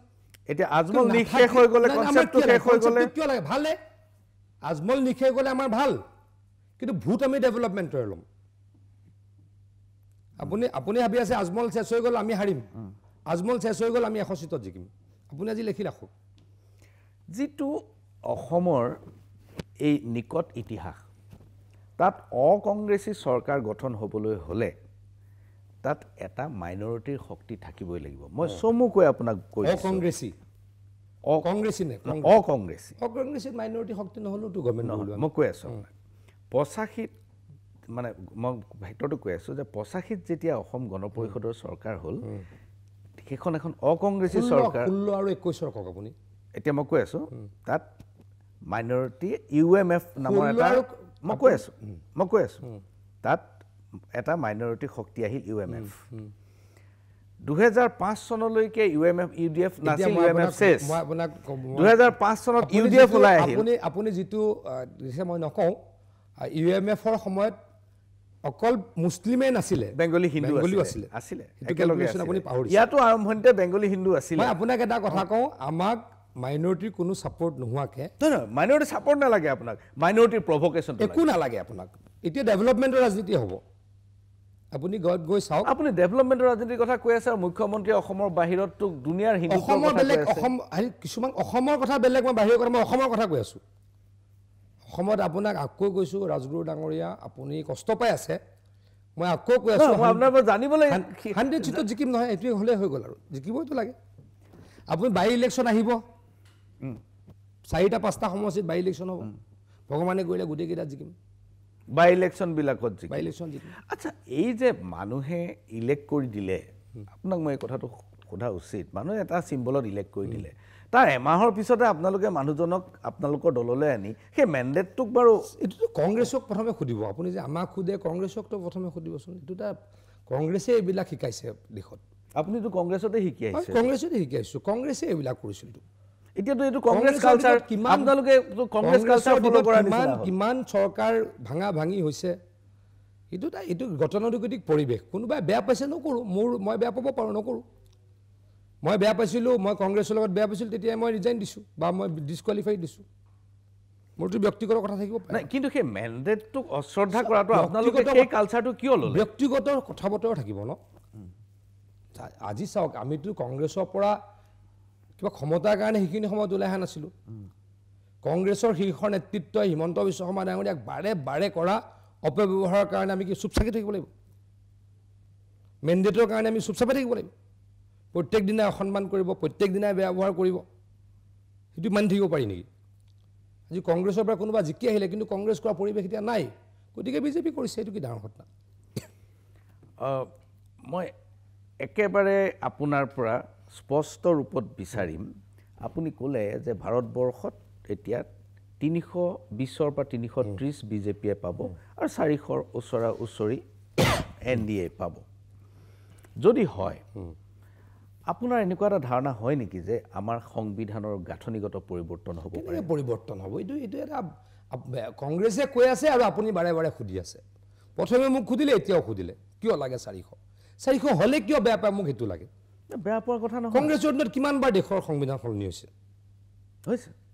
এতিয়া আজমল নিশেষ হৈ গ'লে কনচেপ্টটো শেষ হৈ গ'লে কিয় লাগে ভালে আজমল নিশেষ গ'লে আমাৰ ভাল কিন্তু ভোট আমি ডেভেলপমেণ্টৰ ল'ম আপুনি ভাবি আছে আজমল শেষ হৈ গ'ল আমি হাৰিম আজমল শেষ হৈ গ'ল আমি 100 চিটত জিকিম আপুনি আজি লিখি ৰাখক যিটো অসমৰ এই নিকট ইতিহাস তাত অকংগ্ৰেছী চৰকাৰ গঠন হ'বলৈ হ'লে তাত এটা মাইনৰিটিৰ শক্তি থাকিবই লাগিব মই চমুকৈ আপোনাক কৈ অকংগ্ৰেছী মাইনৰিটি শক্তি নহ'লেওতো গভৰ্ণমেণ্ট নহ'ব মই কৈ আছোঁ 85 মানে মই ভিতৰতো কৈ আছোঁ যে 85ত যেতিয়া অসম গণ পৰিষদৰ চৰকাৰ হ'ল সেইখন এখন অকংগ্ৰেছী চৰকাৰ 16 আৰু 21 কওক আপুনি এতিয়া মই কৈ আছোঁ তাত মাইনৰিটি UMF নামৰ এটা মই কৈ আছোঁ তাত এটা মাইনৰিটি শক্তি আহিল UMF 2005 চনলৈকে UDF নাছিল UMF শেষ 2005 চনত UDF ওলাই আহিল আপুনি যিটো দিছে মই নকওঁ UMFৰ সময়ত অকল মুছলিমেই নাছিলে বেংগলী হিন্দু আছিলে একেলগে আপুনি পাহৰিছে ইয়াতো আৰম্ভণিতে বেংগলী হিন্দু আছিলে মই আপোনাক এটা কথা কওঁ আমাক মাইনৰিটিৰ কোনো ছাপোৰ্ট নোহোৱাকৈ মাইনৰিটি ছাপোৰ্ট নালাগে আপোনাক মাইনৰিটিৰ প্ৰভোকেশ্যন একো নালাগে আপোনাক এতিয়া ডেভেলপমেণ্টৰ ৰাজনীতি হ'ব আপুনি গৈ চাওক আপুনি ডেভেলপমেণ্টৰ ৰাজনীতিৰ কথা কৈ আছে আৰু মুখ্যমন্ত্ৰীয়ে অসমৰ বাহিৰততো দুনিয়াৰ হিন্দু অসমৰ বেলেগ কিছুমান অসমৰ কথা বেলেগ মই বাহিৰৰ কথা মই অসমৰ কথা কৈ আছোঁ অসমত আপোনাক আকৌ কৈছোঁ ৰাজগুৰু ডাঙৰীয়া আপুনি কষ্ট পাই আছে মই আকৌ কৈ আছোঁ মই আপোনাৰ পৰা জানিবলৈ 100 চিটত জিকিম নহয় এইটোৱে হ'লে হৈ গ'ল আৰু জিকিবইতো লাগে আপুনি বাই ইলেকশ্যন আহিব 4-5টা সমষ্টিত বাই ইলেকশ্যন হ'ব ভগৱানে কৰিলে গোটেইকেইটাত জিকিম বাই ইলেকশ্যনবিলাকত বাই ইলেকশ্যন জিকিম আচ্ছা এই যে মানুহে ইলেক্ট কৰি দিলে আপোনাক মই এই কথাটো সোধা উচিত মানুহে এটা চিম্বলত ইলেক্ট কৰি দিলে তাৰ এমাহৰ পিছতে আপোনালোকে মানুহজনক আপোনালোকৰ দললৈ আনি সেই মেণ্ডেটটোক বাৰু এইটোতো কংগ্ৰেছক প্ৰথমে সুধিব আপুনি যে আমাক সোধে কংগ্ৰেছকতো প্ৰথমে সুধিবচোন এইটো এটা কংগ্ৰেছে এইবিলাক শিকাইছে দেশত আপুনিতো কংগ্ৰেছতে শিকি আহিছে কংগ্ৰেছতে শিকি আহিছোঁ কংগ্ৰেছে এইবিলাক কৰিছিলতো এতিয়াতো এইটো কংগ্ৰেছ কালচাৰ আপোনালোকে কংগ্ৰেছ কালচাৰ ফলো কৰা নিচিনা কিমান চৰকাৰ ভাঙা ভাঙি হৈছে এইটো গতানুগতিক পৰিৱেশ কোনোবাই বেয়া পাইছে নকৰোঁ মই বেয়া পাব পাৰোঁ নকৰোঁ মই বেয়া পাইছিলোঁ মই কংগ্ৰেছৰ লগত বেয়া পাইছিলোঁ তেতিয়া মই ৰিজাইন দিছোঁ বা মই ডিছকুৱালিফাই দিছোঁ মোৰতো ব্যক্তিগত কথা থাকিব পাৰে কিন্তু সেই মেণ্ডেটটোক অশ্ৰদ্ধা কৰাটো আপোনালোকে সেই কালচাৰটো কিয় ল'লে ব্যক্তিগত কথা বতৰা থাকিব ন আজি চাওক আমিতো কংগ্ৰেছৰ পৰা কিবা ক্ষমতাৰ কাৰণে সেইখিনি সময়ত ওলাই অহা নাছিলোঁ কংগ্ৰেছৰ শীৰ্ষ নেতৃত্বই হিমন্ত বিশ্ব শৰ্মা ডাঙৰীয়াক বাৰে বাৰে কৰা অপব্যৱহাৰৰ কাৰণে আমি কি চুপ চাকি থাকিব লাগিব মেণ্ডেটৰ কাৰণে আমি চুপ চাপি থাকিব লাগিব প্ৰত্যেক দিনাই অসন্মান কৰিব প্ৰত্যেক দিনাই বেয়া ব্যৱহাৰ কৰিব সেইটো মানি থাকিব পাৰি নেকি আজি কংগ্ৰেছৰ পৰা কোনোবা জিকি আহিলে কিন্তু কংগ্ৰেছ কৰা পৰিৱেশ এতিয়া নাই গতিকে বিজেপি কৰিছে এইটো কি ডাঙৰ ঘটনা মই একেবাৰে আপোনাৰ পৰা স্পষ্ট ৰূপত বিচাৰিম আপুনি ক'লে যে ভাৰতবৰ্ষত এতিয়া 320ৰ পৰা 330 বিজেপিয়ে পাব আৰু 400ৰ ওচৰা ওচৰি NDA পাব যদি হয় আপোনাৰ এনেকুৱা এটা ধাৰণা হয় নেকি যে আমাৰ সংবিধানৰ গাঁথনিগত পৰিৱৰ্তন হ'ব পাৰে পৰিৱৰ্তন হ'ব এইটো এটা কংগ্ৰেছে কৈ আছে আৰু আপুনি বাৰে বাৰে সুধি আছে প্ৰথমে মোক সুধিলে এতিয়াও সুধিলে কিয় লাগে 400 হ'লে কিয় বেয়া পায় মোক সেইটো লাগে বেয়া পোৱাৰ কথা নহয় কংগ্ৰেছৰ দিনত কিমানবাৰ দেশৰ সংবিধান সলনি হৈছে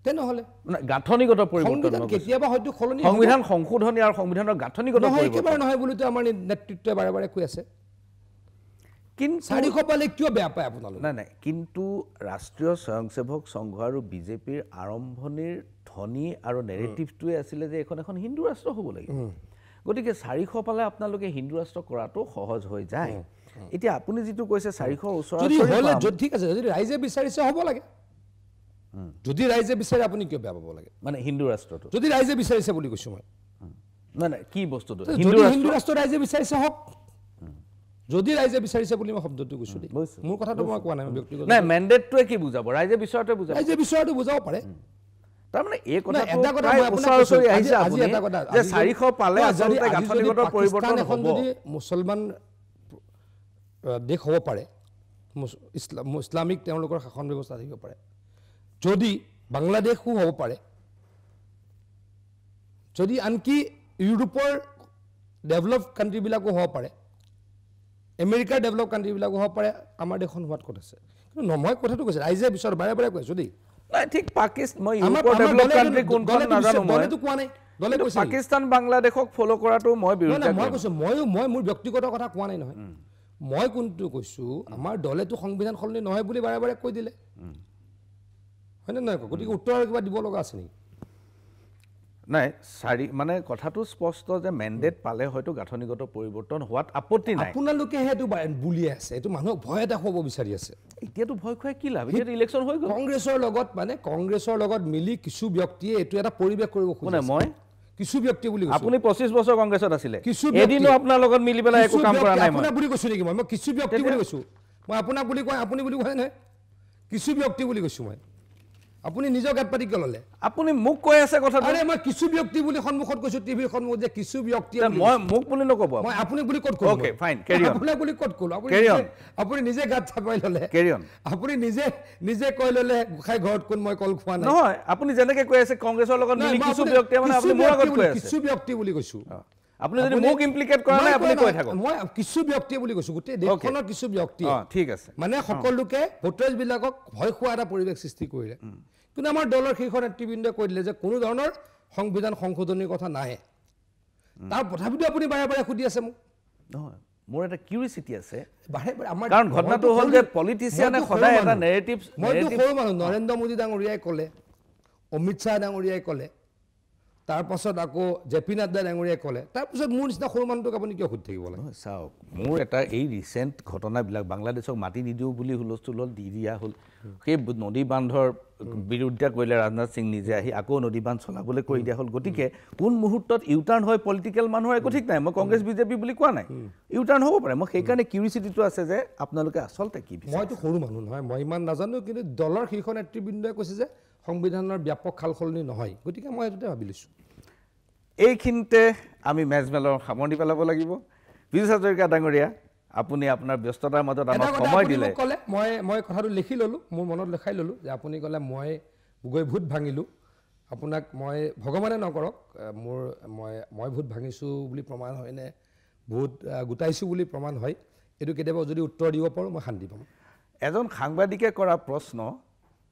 তেনেহ'লে গাঁথনিগত পৰিৱৰ্তন কেতিয়াবা হয়তো সলনি সংবিধান সংশোধনী আৰু সংবিধানৰ গাঁথনিগত একেবাৰে নহয় বুলিতো আমাৰ নেতৃত্বই বাৰে বাৰে কৈ আছে কিন্তু 400 পালে কিয় বেয়া পায় আপোনালোকে নাই কিন্তু ৰাষ্ট্ৰীয় স্বয়ংসেৱক সংঘ আৰু বিজেপিৰ আৰম্ভণিৰ ধ্বনি আৰু নেৰেটিভটোৱে আছিলে যে এখন হিন্দু ৰাষ্ট্ৰ হ'ব লাগিব গতিকে 400 পালে আপোনালোকে হিন্দু ৰাষ্ট্ৰ কৰাটো সহজ হৈ যায় এতিয়া আপুনি যিটো কৈছে 400ৰ ওচৰত ঠিক আছে যদি ৰাইজে বিচাৰিছে হ'ব লাগে যদি ৰাইজে বিচাৰে আপুনি কিয় বেয়া পাব লাগে মানে হিন্দু ৰাষ্ট্ৰটো যদি ৰাইজে বিচাৰিছে বুলি কৈছোঁ মই নাই কি বস্তুটো হিন্দু ৰাষ্ট্ৰ ৰাইজে বিচাৰিছে হওক যদি ৰাইজে বিচাৰিছে বুলি মই শব্দটো কৈছোঁ দেই মোৰ কথাটো মই কোৱা নাই ব্যক্তিগত নাই মেণ্ডেটটোৱে কি বুজাব ৰাইজে বিচৰাটোৱে বুজাব ৰাইজে বিচৰাটো বুজাব পাৰে তাৰমানে এই কথাটো মই আপোনাক ওচৰ আহিছে আপুনি যে 400 পালে আচলতে গাঁথনিগত পৰিৱৰ্তন হ'ব যদি মুছলমান দেশ হ'ব পাৰে ইছলামিক তেওঁলোকৰ শাসন ব্যৱস্থা থাকিব পাৰে যদি বাংলাদেশো হ'ব পাৰে যদি আনকি ইউৰোপৰ ডেভেলপ কাণ্ট্ৰিবিলাকো হ'ব পাৰে আমেৰিকাৰ ডেভেলপ কাণ্ট্ৰিবিলাকো হ'ব পাৰে আমাৰ দেশখন হোৱাত ক'ত আছে কিন্তু মই কথাটো কৈছোঁ ৰাইজে বিচাৰ বাৰে বাৰে কৈছোঁ দেই নাই ঠিক পাকিস্তান মই ইউৰোপৰ ডেভেলপ কাণ্ট্ৰি কোনখন নাজানো দলেতো কোৱা নাই দলে কৈছে পাকিস্তান বাংলাদেশক ফলো কৰাটো মই বিৰোধিতা মই কৈছোঁ মই মোৰ ব্যক্তিগত কথা কোৱা নাই নহয় মই কোনটো কৈছোঁ আমাৰ দলেতো সংবিধান সলনি নহয় বুলি বাৰে বাৰে কৈ দিলে হয়নে নহয় গতিকে উত্তৰ কিবা দিব লগা আছে নেকি নাই মানে কথাটো স্পষ্ট যে মেণ্ডেট পালে হয়তো গাঁথনিগত পৰিৱৰ্তন হোৱাত আপত্তি নাই আপোনালোকে সেইটো বুলিয়ে আছে এইটো মানুহক ভয় এটা হ'ব বিচাৰি আছে এতিয়াতো ভয় খুৱাই কি লাভ এতিয়া ইলেকশ্যন হৈ গ'ল কংগ্ৰেছৰ লগত মিলি কিছু ব্যক্তিয়ে এইটো এটা পৰিৱেশ কৰিব খোজে মই কিছু ব্যক্তি বুলি কৈছোঁ আপুনি 25 বছৰ কংগ্ৰেছত আছিলে এদিনো আপোনাৰ লগত মিলি পেলাই একো কাম কৰা নাই আপোনাক বুলি কৈছোঁ নেকি মই কিছু ব্যক্তি বুলি কৈছোঁ মই আপোনাক বুলি কয় আপুনি বুলি কোৱা নাই কিছু ব্যক্তি বুলি কৈছোঁ মই আপুনি নিজৰ গাত পাতি কিয় ল'লে আপুনি মোক কৈ আছে কথাটো আৰে মই কিছু ব্যক্তি বুলি সন্মুখত কৈছোঁ টিভিৰ সন্মুখত যে কিছু ব্যক্তি মই মোক বুলি নক'ব মই আপুনি বুলি ক'ত ক'লো ওকে ফাইন কেৰি অন আপোনাক বুলি ক'ত ক'লো আপুনি নিজে গাত চাপাই ল'লে কেৰি অন আপুনি নিজে কৈ ল'লে গোসাই ঘৰত কোন মই কল খোৱা নাই নহয় আপুনি যেনেকৈ কৈ আছে কংগ্ৰেছৰ লগত মিলি কিছু ব্যক্তি মানে আপুনি মোৰ আগত কৈ আছে কিছু ব্যক্তি বুলি কৈছোঁ আপুনি যদি মোক ইমপ্লিকেট কৰা নাই আপুনি কৈ থাকক মই কিছু ব্যক্তি বুলি কৈছোঁ গোটেই দেশখনৰ কিছু ব্যক্তি ঠিক আছে মানে সকলোকে ভোটাৰবিলাকক ভয় খোৱা এটা পৰিৱেশ সৃষ্টি কৰিলে কিন্তু আমাৰ দলৰ শীৰ্ষ নেতৃবৃন্দই কৈ দিলে যে কোনো ধৰণৰ সংবিধান সংশোধনীৰ কথা নাহে তাৰ তথাপিতো আপুনি বাৰে বাৰে সুধি আছে মোক নহয় মোৰ এটা কিউৰিচিটি আছে বাৰে বাৰে আমাৰ কাৰণ ঘটনাটো হ'ল যে পলিটিচিয়ানে সদায় এটা নেৰেটিভ মইতো সৰু মানুহ নৰেন্দ্ৰ মোদী ডাঙৰীয়াই ক'লে অমিত শ্বাহ ডাঙৰীয়াই ক'লে তাৰপাছত আকৌ জেপি নাড্ডা ডাঙৰীয়াই ক'লে তাৰপিছত মোৰ নিচিনা সৰু মানুহটোক আপুনি কিয় সুধি থাকিব লাগে চাওক মোৰ এটা এই ৰিচেণ্ট ঘটনাবিলাক বাংলাদেশক মাটি নিদিওঁ বুলি হুলস্থুল দি দিয়া হ'ল সেই নদী বান্ধৰ বিৰুদ্ধে কৰিলে ৰাজনাথ সিং নিজে আহি আকৌ নদী বান্ধ চলাবলৈ কৰি দিয়া হ'ল গতিকে কোন মুহূৰ্তত ইউটাৰ্ণ হয় পলিটিকেল মানুহৰ একো ঠিক নাই মই কংগ্ৰেছ বিজেপি বুলি কোৱা নাই ইউটাৰ্ণ হ'ব পাৰে মই সেইকাৰণে কিউৰিচিটিটো আছে যে আপোনালোকে আচলতে কি মইতো সৰু মানুহ নহয় মই ইমান নাজানো কিন্তু দলৰ শীৰ্ষ নেতৃবৃন্দই কৈছে যে সংবিধানৰ ব্যাপক সাল সলনি নহয় গতিকে মই এইটোতে ভাবি লৈছোঁ এইখিনিতে আমি মেজমেলৰ সামৰণি পেলাব লাগিব বিজু হাজৰিকা ডাঙৰীয়া আপুনি আপোনাৰ ব্যস্ততাৰ মাজত আমাক সময় দিলে ক'লে মই কথাটো লিখি ল'লোঁ মোৰ মনত লেখাই ল'লোঁ যে আপুনি ক'লে মই গৈ ভোট ভাঙিলোঁ আপোনাক মই ভগৱানে নকৰক মোৰ মই ভোট ভাঙিছোঁ বুলি প্ৰমাণ হয়নে ভোট গোটাইছোঁ বুলি প্ৰমাণ হয় এইটো কেতিয়াবা যদি উত্তৰ দিব পাৰোঁ মই শান্তি পাম এজন সাংবাদিকে কৰা প্ৰশ্ন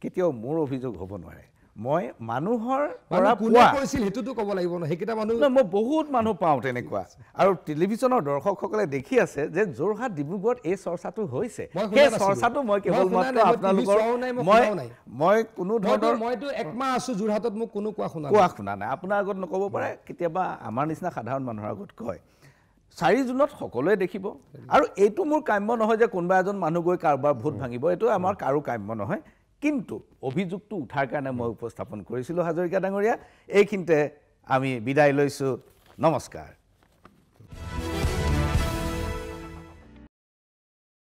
কেতিয়াও মোৰ অভিযোগ হ'ব নোৱাৰে মই মানুহৰ পৰা কোনে কৈছিল সেইটোতো ক'ব লাগিব ন সেইকেইটা মানুহ মই বহুত মানুহ পাওঁ তেনেকুৱা আৰু টেলিভিশ্যনৰ দৰ্শকসকলে দেখি আছে যে যোৰহাট ডিব্ৰুগড়ত এই চৰ্চাটো হৈছে সেই চৰ্চাটো মই কেৱল মাত্ৰ আপোনালোকৰ মই কোনো ধৰণৰ মইতো একমাহ আছোঁ যোৰহাটত মোক কোনো শুনা নাই আপোনাৰ আগত নক'ব পাৰে কেতিয়াবা আমাৰ নিচিনা সাধাৰণ মানুহৰ আগত কয় 4 জুনত সকলোৱে দেখিব আৰু এইটো মোৰ কাম্য নহয় যে কোনোবা এজন মানুহ গৈ কাৰোবাৰ ভোট ভাঙিব এইটো আমাৰ কাৰো কাম্য নহয় কিন্তু অভিযোগটো উঠাৰ কাৰণে মই উপস্থাপন কৰিছিলোঁ হাজৰিকা ডাঙৰীয়া এইখিনিতে আমি বিদায় লৈছোঁ নমস্কাৰ